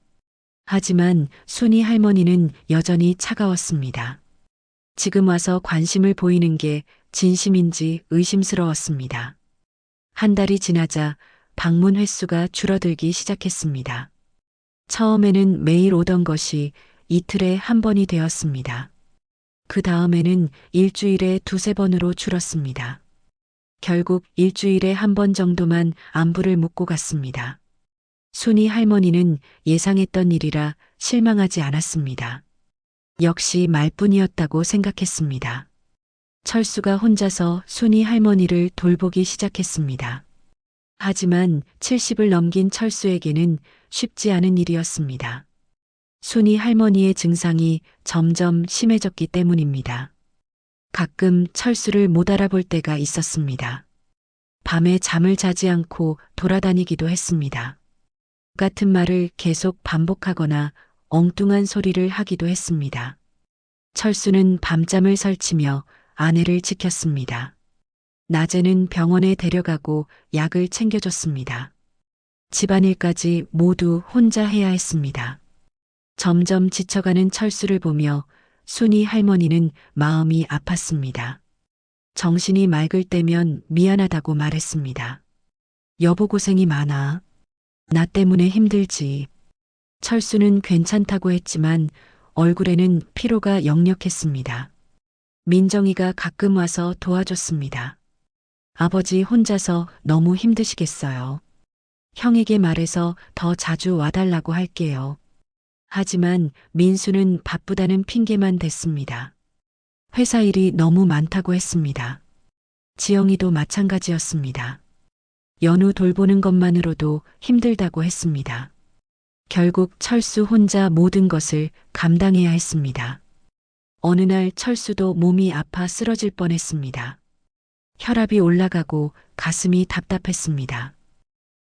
[SPEAKER 1] 하지만 순이 할머니는 여전히 차가웠습니다. 지금 와서 관심을 보이는 게 진심인지 의심스러웠습니다. 한 달이 지나자 방문 횟수가 줄어들기 시작했습니다. 처음에는 매일 오던 것이 이틀에 한 번이 되었습니다. 그 다음에는 일주일에 두세 번으로 줄었습니다. 결국 일주일에 한 번 정도만 안부를 묻고 갔습니다. 순이 할머니는 예상했던 일이라 실망하지 않았습니다. 역시 말뿐이었다고 생각했습니다. 철수가 혼자서 순이 할머니를 돌보기 시작했습니다. 하지만 70을 넘긴 철수에게는 쉽지 않은 일이었습니다. 순이 할머니의 증상이 점점 심해졌기 때문입니다. 가끔 철수를 못 알아볼 때가 있었습니다. 밤에 잠을 자지 않고 돌아다니기도 했습니다. 같은 말을 계속 반복하거나 엉뚱한 소리를 하기도 했습니다. 철수는 밤잠을 설치며 아내를 지켰습니다. 낮에는 병원에 데려가고 약을 챙겨줬습니다. 집안일까지 모두 혼자 해야 했습니다. 점점 지쳐가는 철수를 보며 순이 할머니는 마음이 아팠습니다. 정신이 맑을 때면 미안하다고 말했습니다. 여보 고생이 많아. 나 때문에 힘들지. 철수는 괜찮다고 했지만 얼굴에는 피로가 역력했습니다. 민정이가 가끔 와서 도와줬습니다. 아버지 혼자서 너무 힘드시겠어요. 형에게 말해서 더 자주 와달라고 할게요. 하지만 민수는 바쁘다는 핑계만 댔습니다. 회사 일이 너무 많다고 했습니다. 지영이도 마찬가지였습니다. 연우 돌보는 것만으로도 힘들다고 했습니다. 결국 철수 혼자 모든 것을 감당해야 했습니다. 어느 날 철수도 몸이 아파 쓰러질 뻔했습니다. 혈압이 올라가고 가슴이 답답했습니다.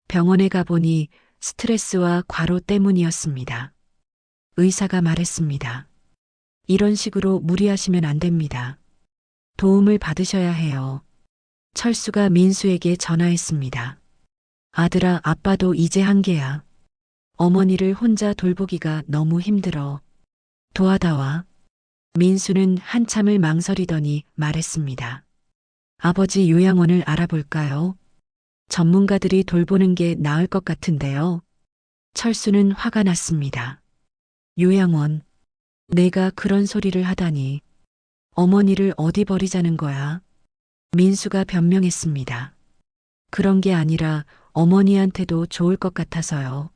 [SPEAKER 1] 병원에 가보니 스트레스와 과로 때문이었습니다. 의사가 말했습니다. 이런 식으로 무리하시면 안 됩니다. 도움을 받으셔야 해요. 철수가 민수에게 전화했습니다. 아들아, 아빠도 이제 한계야. 어머니를 혼자 돌보기가 너무 힘들어. 도와다와. 민수는 한참을 망설이더니 말했습니다. 아버지 요양원을 알아볼까요? 전문가들이 돌보는 게 나을 것 같은데요. 철수는 화가 났습니다. 요양원. 내가 그런 소리를 하다니. 어머니를 어디 버리자는 거야? 민수가 변명했습니다. 그런 게 아니라 어머니한테도 좋을 것 같아서요.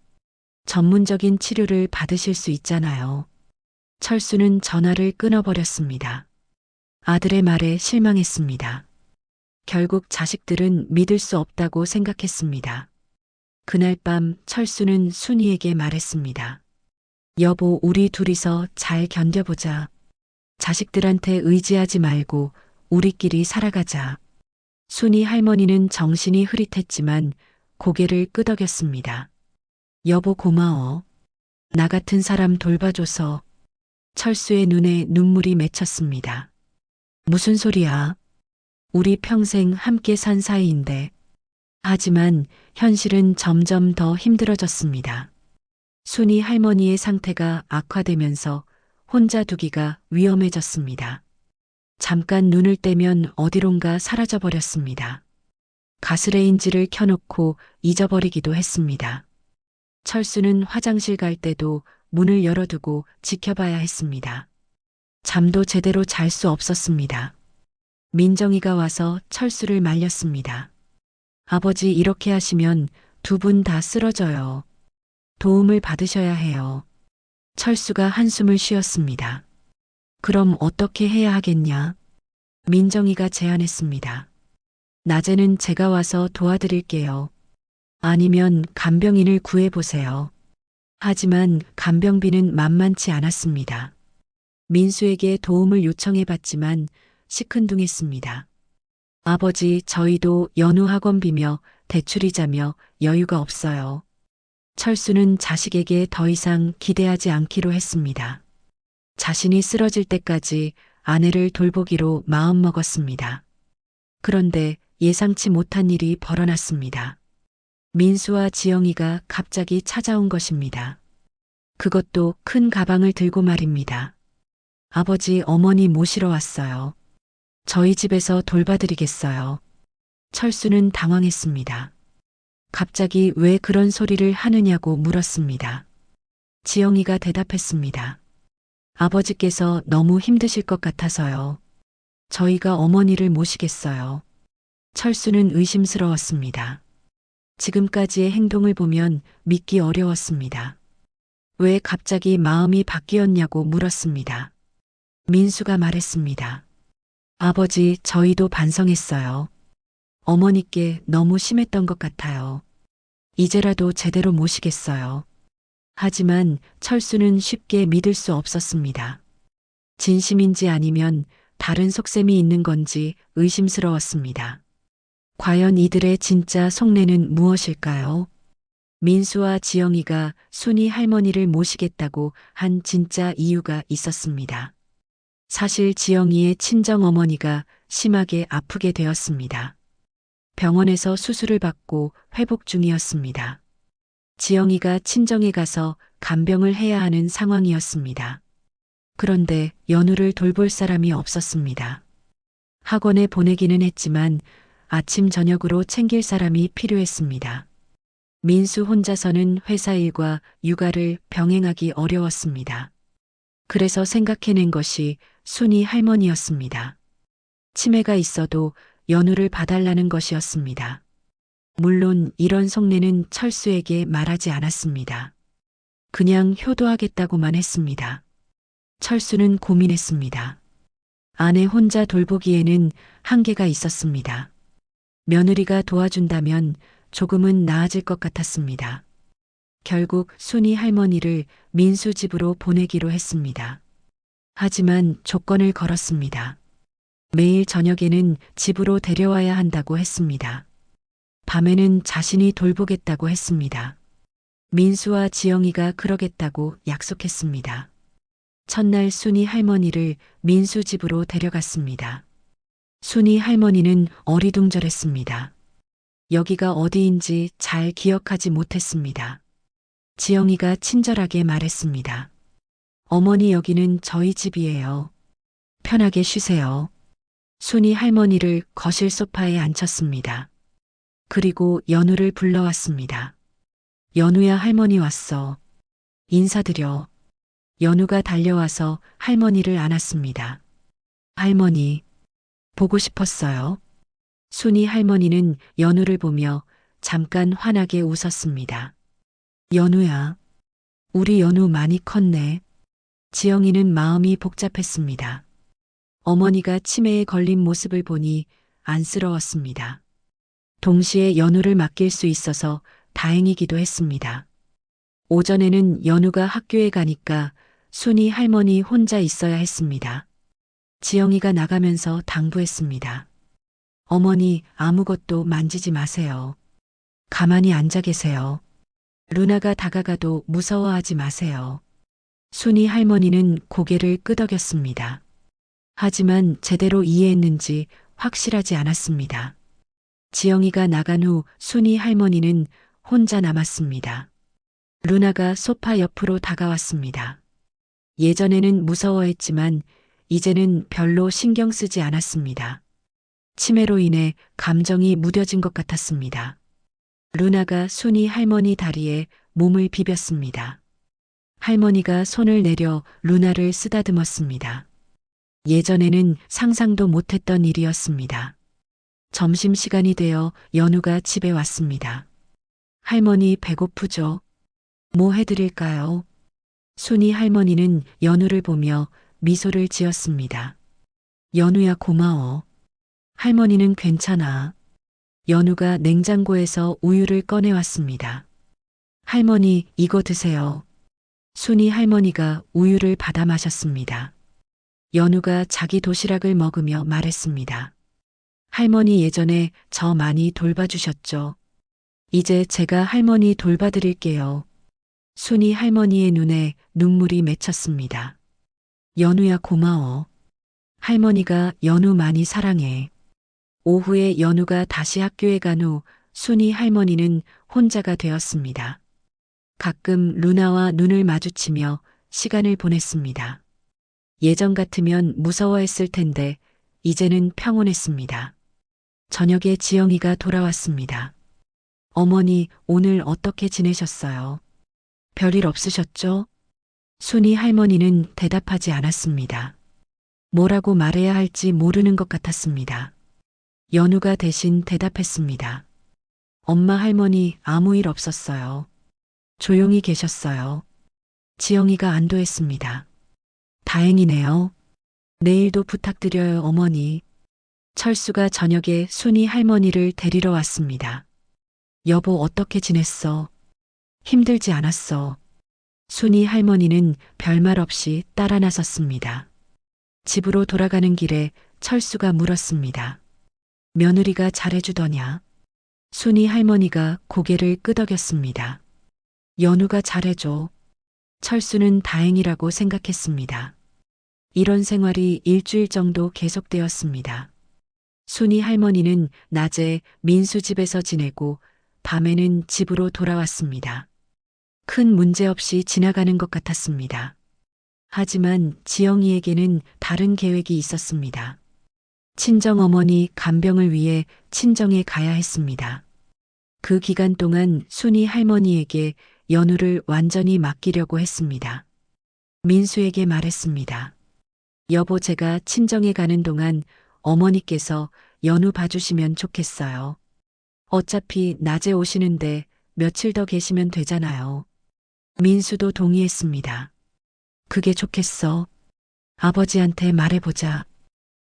[SPEAKER 1] 전문적인 치료를 받으실 수 있잖아요. 철수는 전화를 끊어버렸습니다. 아들의 말에 실망했습니다. 결국 자식들은 믿을 수 없다고 생각했습니다. 그날 밤 철수는 순이에게 말했습니다. 여보, 우리 둘이서 잘 견뎌보자. 자식들한테 의지하지 말고 우리끼리 살아가자. 순이 할머니는 정신이 흐릿했지만 고개를 끄덕였습니다. 여보 고마워. 나 같은 사람 돌봐줘서. 철수의 눈에 눈물이 맺혔습니다. 무슨 소리야? 우리 평생 함께 산 사이인데. 하지만 현실은 점점 더 힘들어졌습니다. 순이 할머니의 상태가 악화되면서 혼자 두기가 위험해졌습니다. 잠깐 눈을 떼면 어디론가 사라져버렸습니다. 가스레인지를 켜놓고 잊어버리기도 했습니다. 철수는 화장실 갈 때도 문을 열어두고 지켜봐야 했습니다. 잠도 제대로 잘 수 없었습니다. 민정이가 와서 철수를 말렸습니다. 아버지 이렇게 하시면 두 분 다 쓰러져요. 도움을 받으셔야 해요. 철수가 한숨을 쉬었습니다. 그럼 어떻게 해야 하겠냐? 민정이가 제안했습니다. 낮에는 제가 와서 도와드릴게요. 아니면 간병인을 구해보세요. 하지만 간병비는 만만치 않았습니다. 민수에게 도움을 요청해봤지만 시큰둥했습니다. 아버지, 저희도 연우 학원비며 대출이자며 여유가 없어요. 철수는 자식에게 더 이상 기대하지 않기로 했습니다. 자신이 쓰러질 때까지 아내를 돌보기로 마음먹었습니다. 그런데 예상치 못한 일이 벌어났습니다. 민수와 지영이가 갑자기 찾아온 것입니다. 그것도 큰 가방을 들고 말입니다. 아버지, 어머니 모시러 왔어요. 저희 집에서 돌봐드리겠어요. 철수는 당황했습니다. 갑자기 왜 그런 소리를 하느냐고 물었습니다. 지영이가 대답했습니다. 아버지께서 너무 힘드실 것 같아서요. 저희가 어머니를 모시겠어요. 철수는 의심스러웠습니다. 지금까지의 행동을 보면 믿기 어려웠습니다. 왜 갑자기 마음이 바뀌었냐고 물었습니다. 민수가 말했습니다. 아버지, 저희도 반성했어요. 어머니께 너무 심했던 것 같아요. 이제라도 제대로 모시겠어요. 하지만 철수는 쉽게 믿을 수 없었습니다. 진심인지 아니면 다른 속셈이 있는 건지 의심스러웠습니다. 과연 이들의 진짜 속내는 무엇일까요? 민수와 지영이가 순이 할머니를 모시겠다고 한 진짜 이유가 있었습니다. 사실 지영이의 친정어머니가 심하게 아프게 되었습니다. 병원에서 수술을 받고 회복 중이었습니다. 지영이가 친정에 가서 간병을 해야 하는 상황이었습니다. 그런데 연우를 돌볼 사람이 없었습니다. 학원에 보내기는 했지만 아침 저녁으로 챙길 사람이 필요했습니다. 민수 혼자서는 회사 일과 육아를 병행하기 어려웠습니다. 그래서 생각해낸 것이 순이 할머니였습니다. 치매가 있어도 연우를 봐달라는 것이었습니다. 물론 이런 속내는 철수에게 말하지 않았습니다. 그냥 효도하겠다고만 했습니다. 철수는 고민했습니다. 아내 혼자 돌보기에는 한계가 있었습니다. 며느리가 도와준다면 조금은 나아질 것 같았습니다. 결국 순이 할머니를 민수 집으로 보내기로 했습니다. 하지만 조건을 걸었습니다. 매일 저녁에는 집으로 데려와야 한다고 했습니다. 밤에는 자신이 돌보겠다고 했습니다. 민수와 지영이가 그러겠다고 약속했습니다. 첫날 순이 할머니를 민수 집으로 데려갔습니다. 순이 할머니는 어리둥절했습니다. 여기가 어디인지 잘 기억하지 못했습니다. 지영이가 친절하게 말했습니다. 어머니, 여기는 저희 집이에요. 편하게 쉬세요. 순이 할머니를 거실 소파에 앉혔습니다. 그리고 연우를 불러왔습니다. 연우야, 할머니 왔어. 인사드려. 연우가 달려와서 할머니를 안았습니다. 할머니, 보고 싶었어요. 순이 할머니는 연우를 보며 잠깐 환하게 웃었습니다. 연우야, 우리 연우 많이 컸네. 지영이는 마음이 복잡했습니다. 어머니가 치매에 걸린 모습을 보니 안쓰러웠습니다. 동시에 연우를 맡길 수 있어서 다행이기도 했습니다. 오전에는 연우가 학교에 가니까 순이 할머니 혼자 있어야 했습니다. 지영이가 나가면서 당부했습니다. 어머니, 아무것도 만지지 마세요. 가만히 앉아 계세요. 루나가 다가가도 무서워하지 마세요. 순이 할머니는 고개를 끄덕였습니다. 하지만 제대로 이해했는지 확실하지 않았습니다. 지영이가 나간 후 순이 할머니는 혼자 남았습니다. 루나가 소파 옆으로 다가왔습니다. 예전에는 무서워했지만 이제는 별로 신경 쓰지 않았습니다. 치매로 인해 감정이 무뎌진 것 같았습니다. 루나가 순이 할머니 다리에 몸을 비볐습니다. 할머니가 손을 내려 루나를 쓰다듬었습니다. 예전에는 상상도 못했던 일이었습니다. 점심시간이 되어 연우가 집에 왔습니다. 할머니, 배고프죠? 뭐 해드릴까요? 순이 할머니는 연우를 보며 미소를 지었습니다. 연우야, 고마워. 할머니는 괜찮아. 연우가 냉장고에서 우유를 꺼내왔습니다. 할머니, 이거 드세요. 순이 할머니가 우유를 받아 마셨습니다. 연우가 자기 도시락을 먹으며 말했습니다. 할머니, 예전에 저 많이 돌봐주셨죠? 이제 제가 할머니 돌봐드릴게요. 순이 할머니의 눈에 눈물이 맺혔습니다. 연우야 고마워. 할머니가 연우 많이 사랑해. 오후에 연우가 다시 학교에 간 후 순이 할머니는 혼자가 되었습니다. 가끔 루나와 눈을 마주치며 시간을 보냈습니다. 예전 같으면 무서워했을 텐데 이제는 평온했습니다. 저녁에 지영이가 돌아왔습니다. 어머니, 오늘 어떻게 지내셨어요? 별일 없으셨죠? 순이 할머니는 대답하지 않았습니다. 뭐라고 말해야 할지 모르는 것 같았습니다. 연우가 대신 대답했습니다. 엄마 할머니 아무 일 없었어요. 조용히 계셨어요. 지영이가 안도했습니다. 다행이네요. 내일도 부탁드려요, 어머니. 철수가 저녁에 순이 할머니를 데리러 왔습니다. 여보, 어떻게 지냈어? 힘들지 않았어. 순이 할머니는 별말 없이 따라 나섰습니다. 집으로 돌아가는 길에 철수가 물었습니다. 며느리가 잘해주더냐? 순이 할머니가 고개를 끄덕였습니다. 연우가 잘해줘. 철수는 다행이라고 생각했습니다. 이런 생활이 일주일 정도 계속되었습니다. 순이 할머니는 낮에 민수 집에서 지내고 밤에는 집으로 돌아왔습니다. 큰 문제 없이 지나가는 것 같았습니다. 하지만 지영이에게는 다른 계획이 있었습니다. 친정어머니 간병을 위해 친정에 가야 했습니다. 그 기간 동안 순이 할머니에게 연우를 완전히 맡기려고 했습니다. 민수에게 말했습니다. 여보, 제가 친정에 가는 동안 어머니께서 연우 봐주시면 좋겠어요. 어차피 낮에 오시는데 며칠 더 계시면 되잖아요. 민수도 동의했습니다. 그게 좋겠어. 아버지한테 말해보자.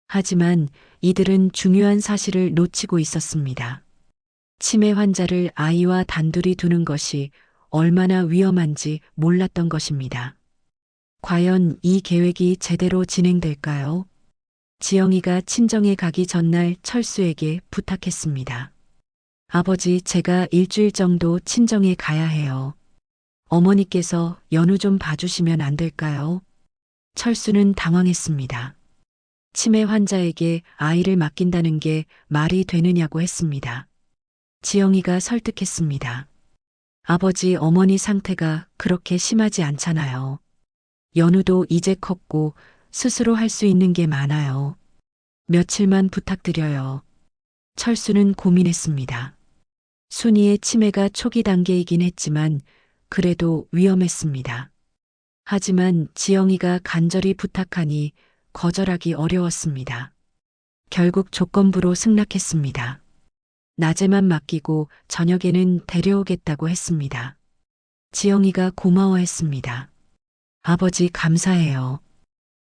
[SPEAKER 1] 하지만 이들은 중요한 사실을 놓치고 있었습니다. 치매 환자를 아이와 단둘이 두는 것이 얼마나 위험한지 몰랐던 것입니다. 과연 이 계획이 제대로 진행될까요? 지영이가 친정에 가기 전날 철수에게 부탁했습니다. 아버지, 제가 일주일 정도 친정에 가야 해요. 어머니께서 연우 좀 봐주시면 안 될까요? 철수는 당황했습니다. 치매 환자에게 아이를 맡긴다는 게 말이 되느냐고 했습니다. 지영이가 설득했습니다. 아버지, 어머니 상태가 그렇게 심하지 않잖아요. 연우도 이제 컸고 스스로 할 수 있는 게 많아요. 며칠만 부탁드려요. 철수는 고민했습니다. 순이의 치매가 초기 단계이긴 했지만 그래도 위험했습니다. 하지만 지영이가 간절히 부탁하니 거절하기 어려웠습니다. 결국 조건부로 승낙했습니다. 낮에만 맡기고 저녁에는 데려오겠다고 했습니다. 지영이가 고마워했습니다. 아버지, 감사해요.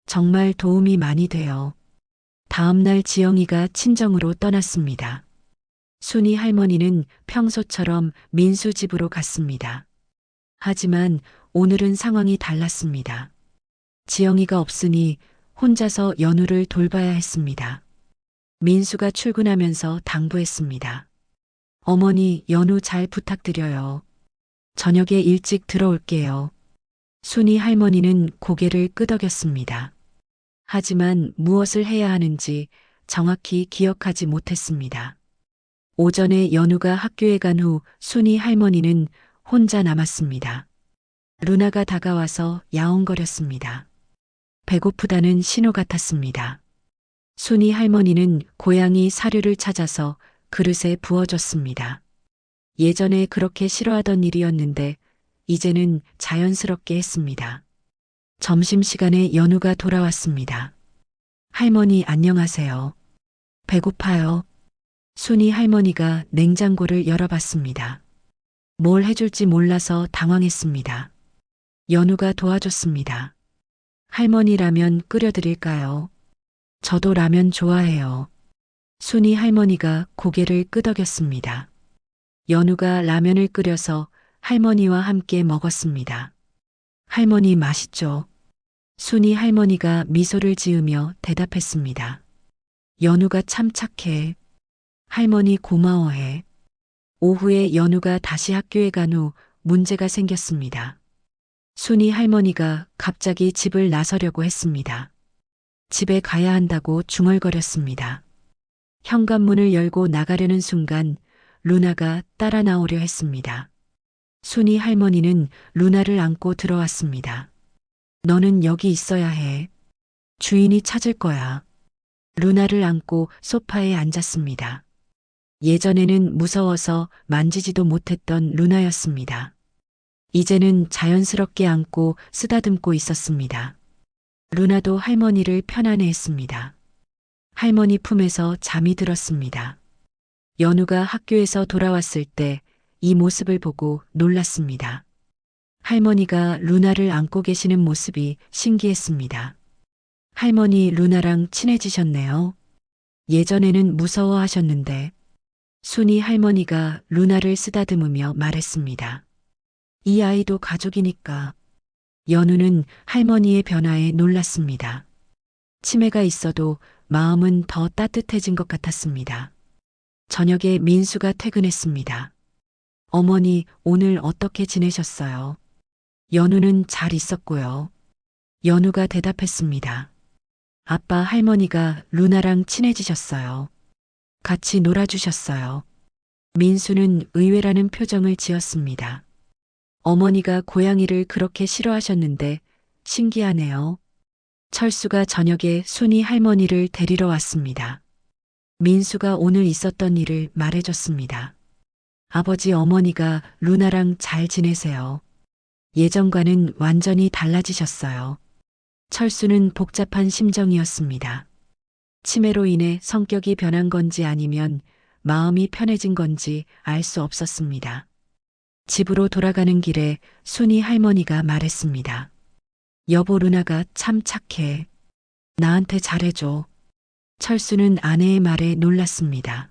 [SPEAKER 1] 정말 도움이 많이 돼요. 다음날 지영이가 친정으로 떠났습니다. 순이 할머니는 평소처럼 민수 집으로 갔습니다. 하지만 오늘은 상황이 달랐습니다. 지영이가 없으니 혼자서 연우를 돌봐야 했습니다. 민수가 출근하면서 당부했습니다. 어머니, 연우 잘 부탁드려요. 저녁에 일찍 들어올게요. 순이 할머니는 고개를 끄덕였습니다. 하지만 무엇을 해야 하는지 정확히 기억하지 못했습니다. 오전에 연우가 학교에 간 후 순이 할머니는 혼자 남았습니다. 루나가 다가와서 야옹거렸습니다. 배고프다는 신호 같았습니다. 순이 할머니는 고양이 사료를 찾아서 그릇에 부어줬습니다. 예전에 그렇게 싫어하던 일이었는데 이제는 자연스럽게 했습니다. 점심시간에 연우가 돌아왔습니다. 할머니, 안녕하세요. 배고파요. 순이 할머니가 냉장고를 열어봤습니다. 뭘 해줄지 몰라서 당황했습니다. 연우가 도와줬습니다. 할머니, 라면 끓여드릴까요? 저도 라면 좋아해요. 순이 할머니가 고개를 끄덕였습니다. 연우가 라면을 끓여서 할머니와 함께 먹었습니다. 할머니, 맛있죠? 순이 할머니가 미소를 지으며 대답했습니다. 연우가 참 착해. 할머니 고마워해. 오후에 연우가 다시 학교에 간 후 문제가 생겼습니다. 순이 할머니가 갑자기 집을 나서려고 했습니다. 집에 가야 한다고 중얼거렸습니다. 현관문을 열고 나가려는 순간 루나가 따라 나오려 했습니다. 순이 할머니는 루나를 안고 들어왔습니다. 너는 여기 있어야 해. 주인이 찾을 거야. 루나를 안고 소파에 앉았습니다. 예전에는 무서워서 만지지도 못했던 루나였습니다. 이제는 자연스럽게 안고 쓰다듬고 있었습니다. 루나도 할머니를 편안해했습니다. 할머니 품에서 잠이 들었습니다. 연우가 학교에서 돌아왔을 때 이 모습을 보고 놀랐습니다. 할머니가 루나를 안고 계시는 모습이 신기했습니다. 할머니 루나랑 친해지셨네요. 예전에는 무서워하셨는데. 순이 할머니가 루나를 쓰다듬으며 말했습니다. 이 아이도 가족이니까. 연우는 할머니의 변화에 놀랐습니다. 치매가 있어도 마음은 더 따뜻해진 것 같았습니다. 저녁에 민수가 퇴근했습니다. 어머니, 오늘 어떻게 지내셨어요? 연우는 잘 있었고요. 연우가 대답했습니다. 아빠 할머니가 루나랑 친해지셨어요. 같이 놀아주셨어요. 민수는 의외라는 표정을 지었습니다. 어머니가 고양이를 그렇게 싫어하셨는데 신기하네요. 철수가 저녁에 순이 할머니를 데리러 왔습니다. 민수가 오늘 있었던 일을 말해줬습니다. 아버지 어머니가 루나랑 잘 지내세요. 예전과는 완전히 달라지셨어요. 철수는 복잡한 심정이었습니다. 치매로 인해 성격이 변한 건지 아니면 마음이 편해진 건지 알 수 없었습니다. 집으로 돌아가는 길에 순이 할머니가 말했습니다. 여보 루나가 참 착해. 나한테 잘해줘. 철수는 아내의 말에 놀랐습니다.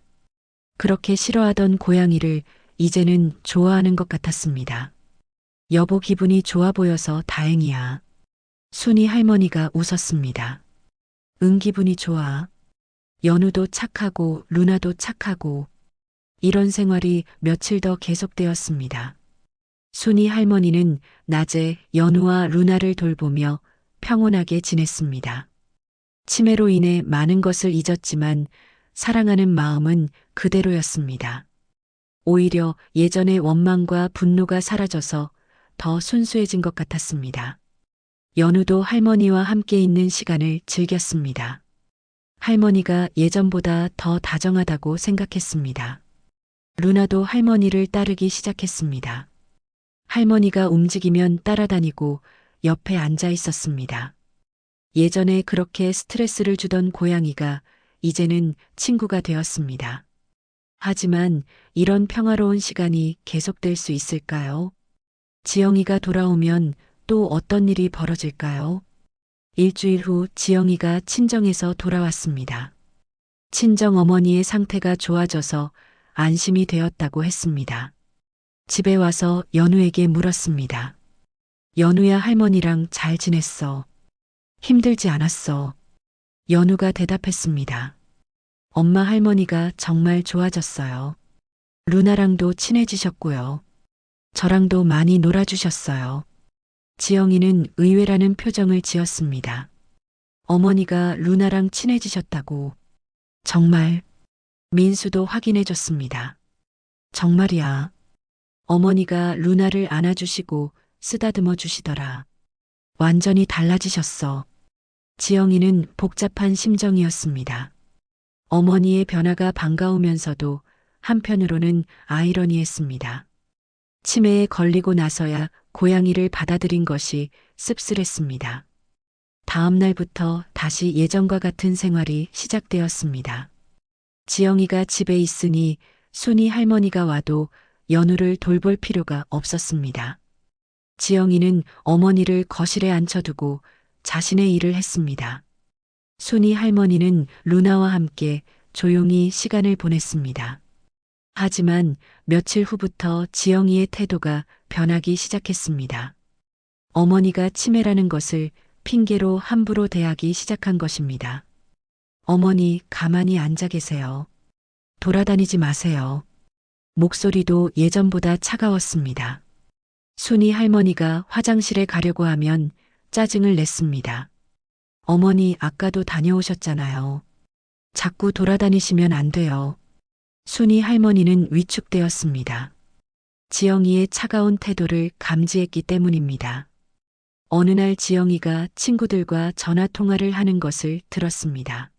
[SPEAKER 1] 그렇게 싫어하던 고양이를 이제는 좋아하는 것 같았습니다. 여보 기분이 좋아 보여서 다행이야. 순이 할머니가 웃었습니다. 응 기분이 좋아. 연우도 착하고 루나도 착하고 이런 생활이 며칠 더 계속되었습니다. 순이 할머니는 낮에 연우와 루나를 돌보며 평온하게 지냈습니다. 치매로 인해 많은 것을 잊었지만 사랑하는 마음은 그대로였습니다. 오히려 예전의 원망과 분노가 사라져서 더 순수해진 것 같았습니다. 연우도 할머니와 함께 있는 시간을 즐겼습니다. 할머니가 예전보다 더 다정하다고 생각했습니다. 루나도 할머니를 따르기 시작했습니다. 할머니가 움직이면 따라다니고 옆에 앉아 있었습니다. 예전에 그렇게 스트레스를 주던 고양이가 이제는 친구가 되었습니다. 하지만 이런 평화로운 시간이 계속될 수 있을까요? 지영이가 돌아오면 또 어떤 일이 벌어질까요? 일주일 후 지영이가 친정에서 돌아왔습니다. 친정 어머니의 상태가 좋아져서 안심이 되었다고 했습니다. 집에 와서 연우에게 물었습니다. 연우야 할머니랑 잘 지냈어. 힘들지 않았어. 연우가 대답했습니다. 엄마 할머니가 정말 좋아졌어요. 루나랑도 친해지셨고요. 저랑도 많이 놀아주셨어요. 지영이는 의외라는 표정을 지었습니다. 어머니가 루나랑 친해지셨다고. 정말. 민수도 확인해줬습니다. 정말이야. 어머니가 루나를 안아주시고 쓰다듬어 주시더라. 완전히 달라지셨어. 지영이는 복잡한 심정이었습니다. 어머니의 변화가 반가우면서도 한편으로는 아이러니했습니다. 치매에 걸리고 나서야 고양이를 받아들인 것이 씁쓸했습니다. 다음 날부터 다시 예전과 같은 생활이 시작되었습니다. 지영이가 집에 있으니 순이 할머니가 와도 연우를 돌볼 필요가 없었습니다. 지영이는 어머니를 거실에 앉혀두고 자신의 일을 했습니다. 순이 할머니는 루나와 함께 조용히 시간을 보냈습니다. 하지만 며칠 후부터 지영이의 태도가 변하기 시작했습니다. 어머니가 치매라는 것을 핑계로 함부로 대하기 시작한 것입니다. 어머니 가만히 앉아 계세요. 돌아다니지 마세요. 목소리도 예전보다 차가웠습니다. 순이 할머니가 화장실에 가려고 하면 짜증을 냈습니다. 어머니 아까도 다녀오셨잖아요. 자꾸 돌아다니시면 안 돼요. 순이 할머니는 위축되었습니다. 지영이의 차가운 태도를 감지했기 때문입니다. 어느 날 지영이가 친구들과 전화 통화를 하는 것을 들었습니다.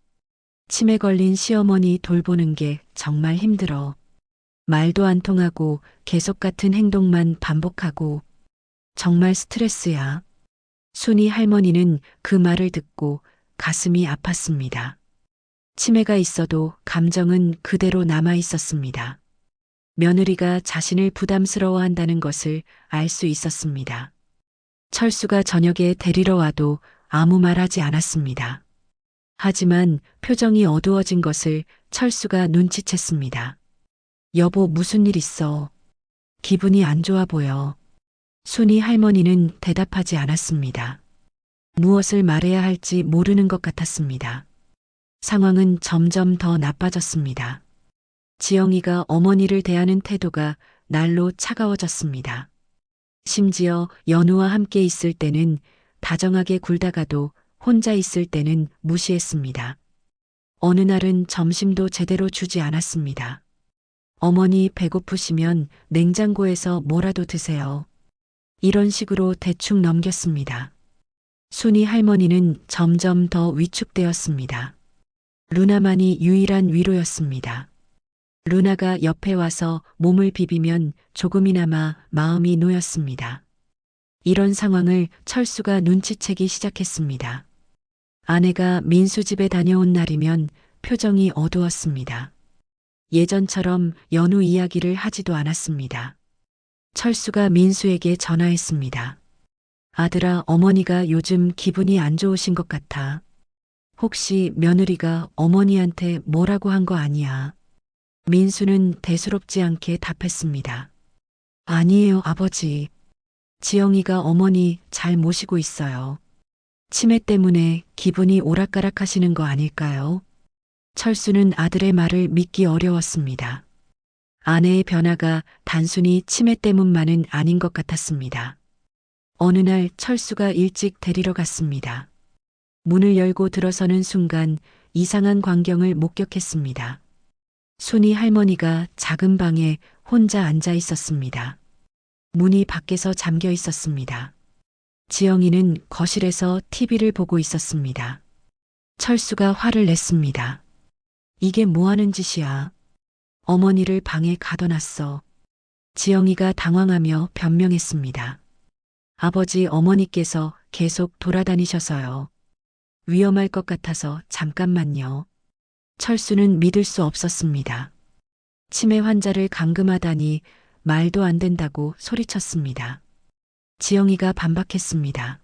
[SPEAKER 1] 치매 걸린 시어머니 돌보는 게 정말 힘들어. 말도 안 통하고 계속 같은 행동만 반복하고 정말 스트레스야. 순이 할머니는 그 말을 듣고 가슴이 아팠습니다. 치매가 있어도 감정은 그대로 남아 있었습니다. 며느리가 자신을 부담스러워한다는 것을 알 수 있었습니다. 철수가 저녁에 데리러 와도 아무 말 하지 않았습니다. 하지만 표정이 어두워진 것을 철수가 눈치챘습니다. 여보, 무슨 일 있어? 기분이 안 좋아 보여. 순이 할머니는 대답하지 않았습니다. 무엇을 말해야 할지 모르는 것 같았습니다. 상황은 점점 더 나빠졌습니다. 지영이가 어머니를 대하는 태도가 날로 차가워졌습니다. 심지어 연우와 함께 있을 때는 다정하게 굴다가도 혼자 있을 때는 무시했습니다. 어느 날은 점심도 제대로 주지 않았습니다. 어머니 배고프시면 냉장고에서 뭐라도 드세요. 이런 식으로 대충 넘겼습니다. 순이 할머니는 점점 더 위축되었습니다. 루나만이 유일한 위로였습니다. 루나가 옆에 와서 몸을 비비면 조금이나마 마음이 놓였습니다. 이런 상황을 철수가 눈치채기 시작했습니다. 아내가 민수 집에 다녀온 날이면 표정이 어두웠습니다. 예전처럼 연우 이야기를 하지도 않았습니다. 철수가 민수에게 전화했습니다. 아들아, 어머니가 요즘 기분이 안 좋으신 것 같아. 혹시 며느리가 어머니한테 뭐라고 한 거 아니야? 민수는 대수롭지 않게 답했습니다. 아니에요, 아버지. 지영이가 어머니 잘 모시고 있어요. 치매 때문에 기분이 오락가락 하시는 거 아닐까요? 철수는 아들의 말을 믿기 어려웠습니다. 아내의 변화가 단순히 치매 때문만은 아닌 것 같았습니다. 어느 날 철수가 일찍 데리러 갔습니다. 문을 열고 들어서는 순간 이상한 광경을 목격했습니다. 순이 할머니가 작은 방에 혼자 앉아 있었습니다. 문이 밖에서 잠겨 있었습니다. 지영이는 거실에서 TV를 보고 있었습니다. 철수가 화를 냈습니다. 이게 뭐 하는 짓이야? 어머니를 방에 가둬놨어. 지영이가 당황하며 변명했습니다. 아버지, 어머니께서 계속 돌아다니셔서요. 위험할 것 같아서 잠깐만요. 철수는 믿을 수 없었습니다. 치매 환자를 감금하다니 말도 안 된다고 소리쳤습니다. 지영이가 반박했습니다.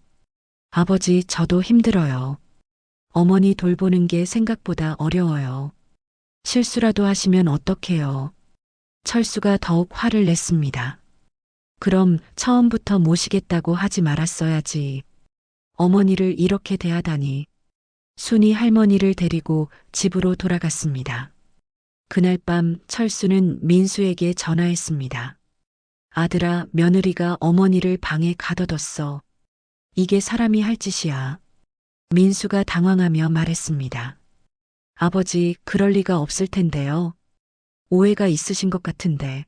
[SPEAKER 1] 아버지, 저도 힘들어요. 어머니 돌보는 게 생각보다 어려워요. 실수라도 하시면 어떡해요. 철수가 더욱 화를 냈습니다. 그럼 처음부터 모시겠다고 하지 말았어야지. 어머니를 이렇게 대하다니. 순이 할머니를 데리고 집으로 돌아갔습니다. 그날 밤 철수는 민수에게 전화했습니다. 아들아, 며느리가 어머니를 방에 가둬뒀어. 이게 사람이 할 짓이야. 민수가 당황하며 말했습니다. 아버지, 그럴 리가 없을 텐데요. 오해가 있으신 것 같은데.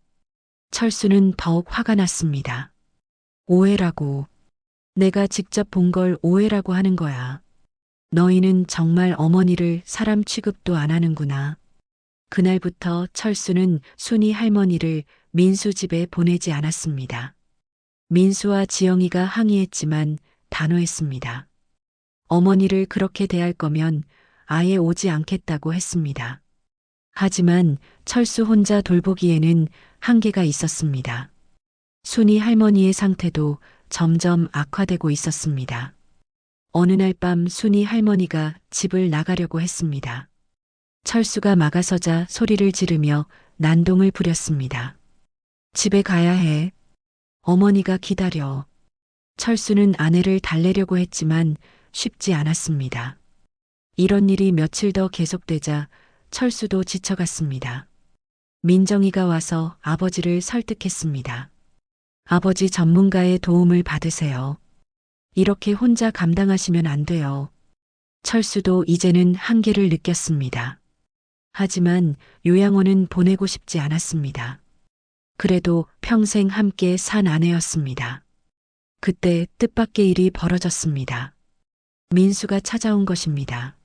[SPEAKER 1] 철수는 더욱 화가 났습니다. 오해라고. 내가 직접 본 걸 오해라고 하는 거야. 너희는 정말 어머니를 사람 취급도 안 하는구나. 그날부터 철수는 순이 할머니를 민수 집에 보내지 않았습니다. 민수와 지영이가 항의했지만 단호했습니다. 어머니를 그렇게 대할 거면 아예 오지 않겠다고 했습니다. 하지만 철수 혼자 돌보기에는 한계가 있었습니다. 순이 할머니의 상태도 점점 악화되고 있었습니다. 어느 날 밤 순이 할머니가 집을 나가려고 했습니다. 철수가 막아서자 소리를 지르며 난동을 부렸습니다. 집에 가야 해. 어머니가 기다려. 철수는 아내를 달래려고 했지만 쉽지 않았습니다. 이런 일이 며칠 더 계속되자 철수도 지쳐갔습니다. 민정이가 와서 아버지를 설득했습니다. 아버지 전문가의 도움을 받으세요. 이렇게 혼자 감당하시면 안 돼요. 철수도 이제는 한계를 느꼈습니다. 하지만 요양원은 보내고 싶지 않았습니다. 그래도 평생 함께 산 아내였습니다. 그때 뜻밖의 일이 벌어졌습니다. 민수가 찾아온 것입니다.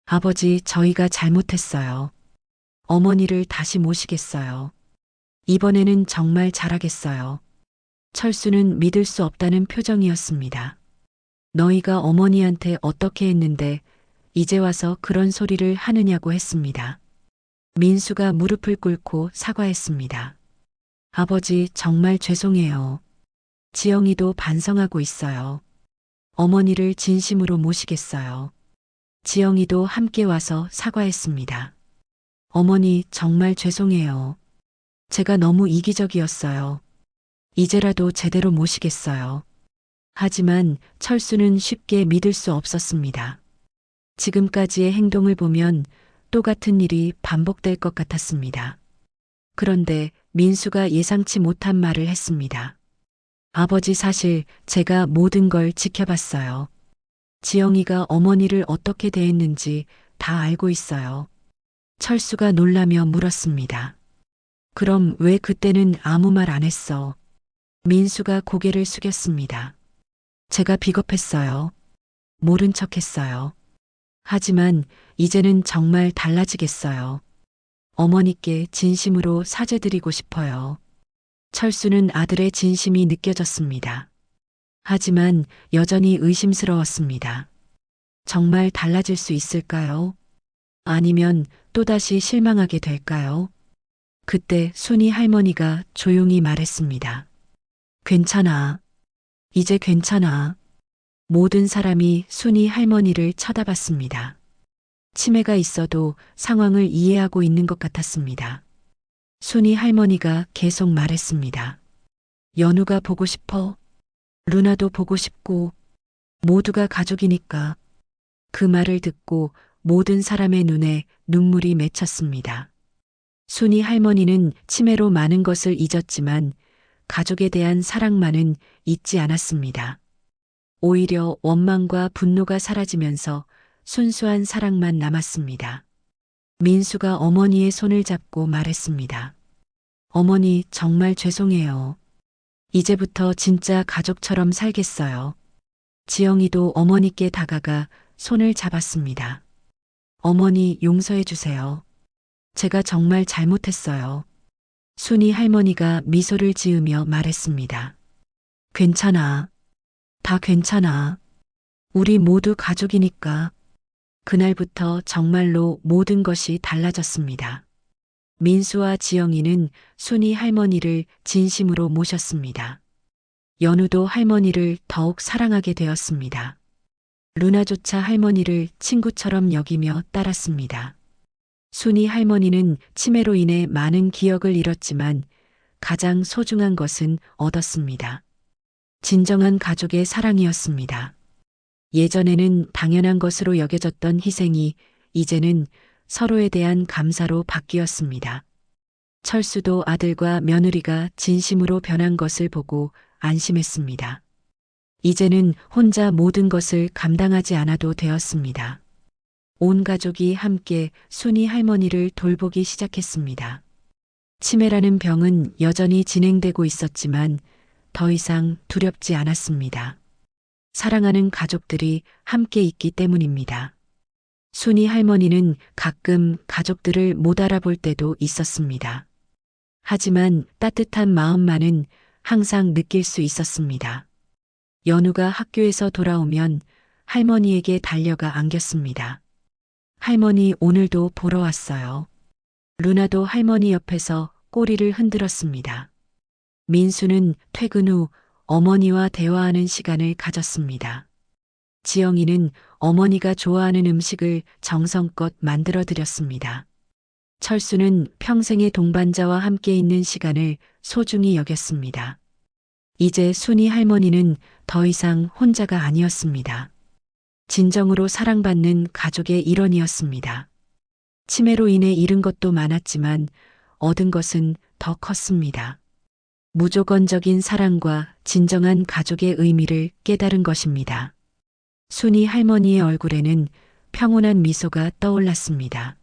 [SPEAKER 1] 아버지, 저희가 잘못했어요. 어머니를 다시 모시겠어요. 이번에는 정말 잘하겠어요. 철수는 믿을 수 없다는 표정이었습니다. 너희가 어머니한테 어떻게 했는데 이제 와서 그런 소리를 하느냐고 했습니다. 민수가 무릎을 꿇고 사과했습니다. 아버지, 정말 죄송해요. 지영이도 반성하고 있어요. 어머니를 진심으로 모시겠어요. 지영이도 함께 와서 사과했습니다. 어머니, 정말 죄송해요. 제가 너무 이기적이었어요. 이제라도 제대로 모시겠어요. 하지만 철수는 쉽게 믿을 수 없었습니다. 지금까지의 행동을 보면 똑같은 일이 반복될 것 같았습니다. 그런데 민수가 예상치 못한 말을 했습니다. 아버지, 사실 제가 모든 걸 지켜봤어요. 지영이가 어머니를 어떻게 대했는지 다 알고 있어요. 철수가 놀라며 물었습니다. 그럼 왜 그때는 아무 말 안 했어? 민수가 고개를 숙였습니다. 제가 비겁했어요. 모른 척했어요. 하지만 이제는 정말 달라지겠어요. 어머니께 진심으로 사죄드리고 싶어요. 철수는 아들의 진심이 느껴졌습니다. 하지만 여전히 의심스러웠습니다. 정말 달라질 수 있을까요? 아니면 또다시 실망하게 될까요? 그때 순이 할머니가 조용히 말했습니다. 괜찮아. 이제 괜찮아. 모든 사람이 순이 할머니를 쳐다봤습니다. 치매가 있어도 상황을 이해하고 있는 것 같았습니다. 순이 할머니가 계속 말했습니다. 연우가 보고 싶어. 루나도 보고 싶고 모두가 가족이니까. 그 말을 듣고 모든 사람의 눈에 눈물이 맺혔습니다. 순이 할머니는 치매로 많은 것을 잊었지만 가족에 대한 사랑만은 잊지 않았습니다. 오히려 원망과 분노가 사라지면서 순수한 사랑만 남았습니다. 민수가 어머니의 손을 잡고 말했습니다. 어머니, 정말 죄송해요. 이제부터 진짜 가족처럼 살겠어요. 지영이도 어머니께 다가가 손을 잡았습니다. 어머니, 용서해 주세요. 제가 정말 잘못했어요. 순이 할머니가 미소를 지으며 말했습니다. 괜찮아. 다 괜찮아. 우리 모두 가족이니까. 그날부터 정말로 모든 것이 달라졌습니다. 민수와 지영이는 순이 할머니를 진심으로 모셨습니다. 연우도 할머니를 더욱 사랑하게 되었습니다. 루나조차 할머니를 친구처럼 여기며 따랐습니다. 순이 할머니는 치매로 인해 많은 기억을 잃었지만 가장 소중한 것은 얻었습니다. 진정한 가족의 사랑이었습니다. 예전에는 당연한 것으로 여겨졌던 희생이 이제는 서로에 대한 감사로 바뀌었습니다. 철수도 아들과 며느리가 진심으로 변한 것을 보고 안심했습니다. 이제는 혼자 모든 것을 감당하지 않아도 되었습니다. 온 가족이 함께 순이 할머니를 돌보기 시작했습니다. 치매라는 병은 여전히 진행되고 있었지만 더 이상 두렵지 않았습니다. 사랑하는 가족들이 함께 있기 때문입니다. 순이 할머니는 가끔 가족들을 못 알아볼 때도 있었습니다. 하지만 따뜻한 마음만은 항상 느낄 수 있었습니다. 연우가 학교에서 돌아오면 할머니에게 달려가 안겼습니다. 할머니, 오늘도 보러 왔어요. 루나도 할머니 옆에서 꼬리를 흔들었습니다. 민수는 퇴근 후 어머니와 대화하는 시간을 가졌습니다. 지영이는 어머니가 좋아하는 음식을 정성껏 만들어 드렸습니다. 철수는 평생의 동반자와 함께 있는 시간을 소중히 여겼습니다. 이제 순이 할머니는 더 이상 혼자가 아니었습니다. 진정으로 사랑받는 가족의 일원이었습니다. 치매로 인해 잃은 것도 많았지만 얻은 것은 더 컸습니다. 무조건적인 사랑과 진정한 가족의 의미를 깨달은 것입니다. 순이 할머니의 얼굴에는 평온한 미소가 떠올랐습니다.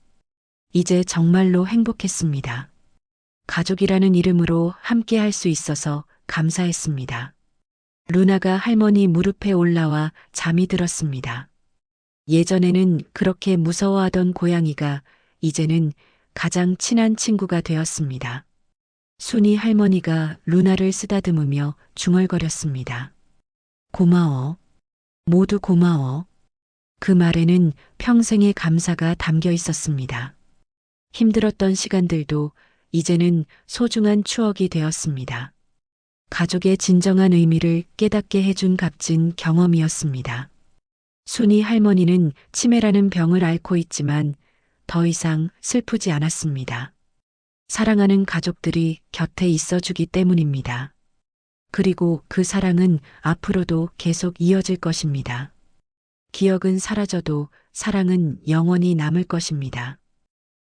[SPEAKER 1] 이제 정말로 행복했습니다. 가족이라는 이름으로 함께 할 수 있어서 감사했습니다. 루나가 할머니 무릎에 올라와 잠이 들었습니다. 예전에는 그렇게 무서워하던 고양이가 이제는 가장 친한 친구가 되었습니다. 순이 할머니가 루나를 쓰다듬으며 중얼거렸습니다. 고마워. 모두 고마워. 그 말에는 평생의 감사가 담겨 있었습니다. 힘들었던 시간들도 이제는 소중한 추억이 되었습니다. 가족의 진정한 의미를 깨닫게 해준 값진 경험이었습니다. 순이 할머니는 치매라는 병을 앓고 있지만 더 이상 슬프지 않았습니다. 사랑하는 가족들이 곁에 있어주기 때문입니다. 그리고 그 사랑은 앞으로도 계속 이어질 것입니다. 기억은 사라져도 사랑은 영원히 남을 것입니다.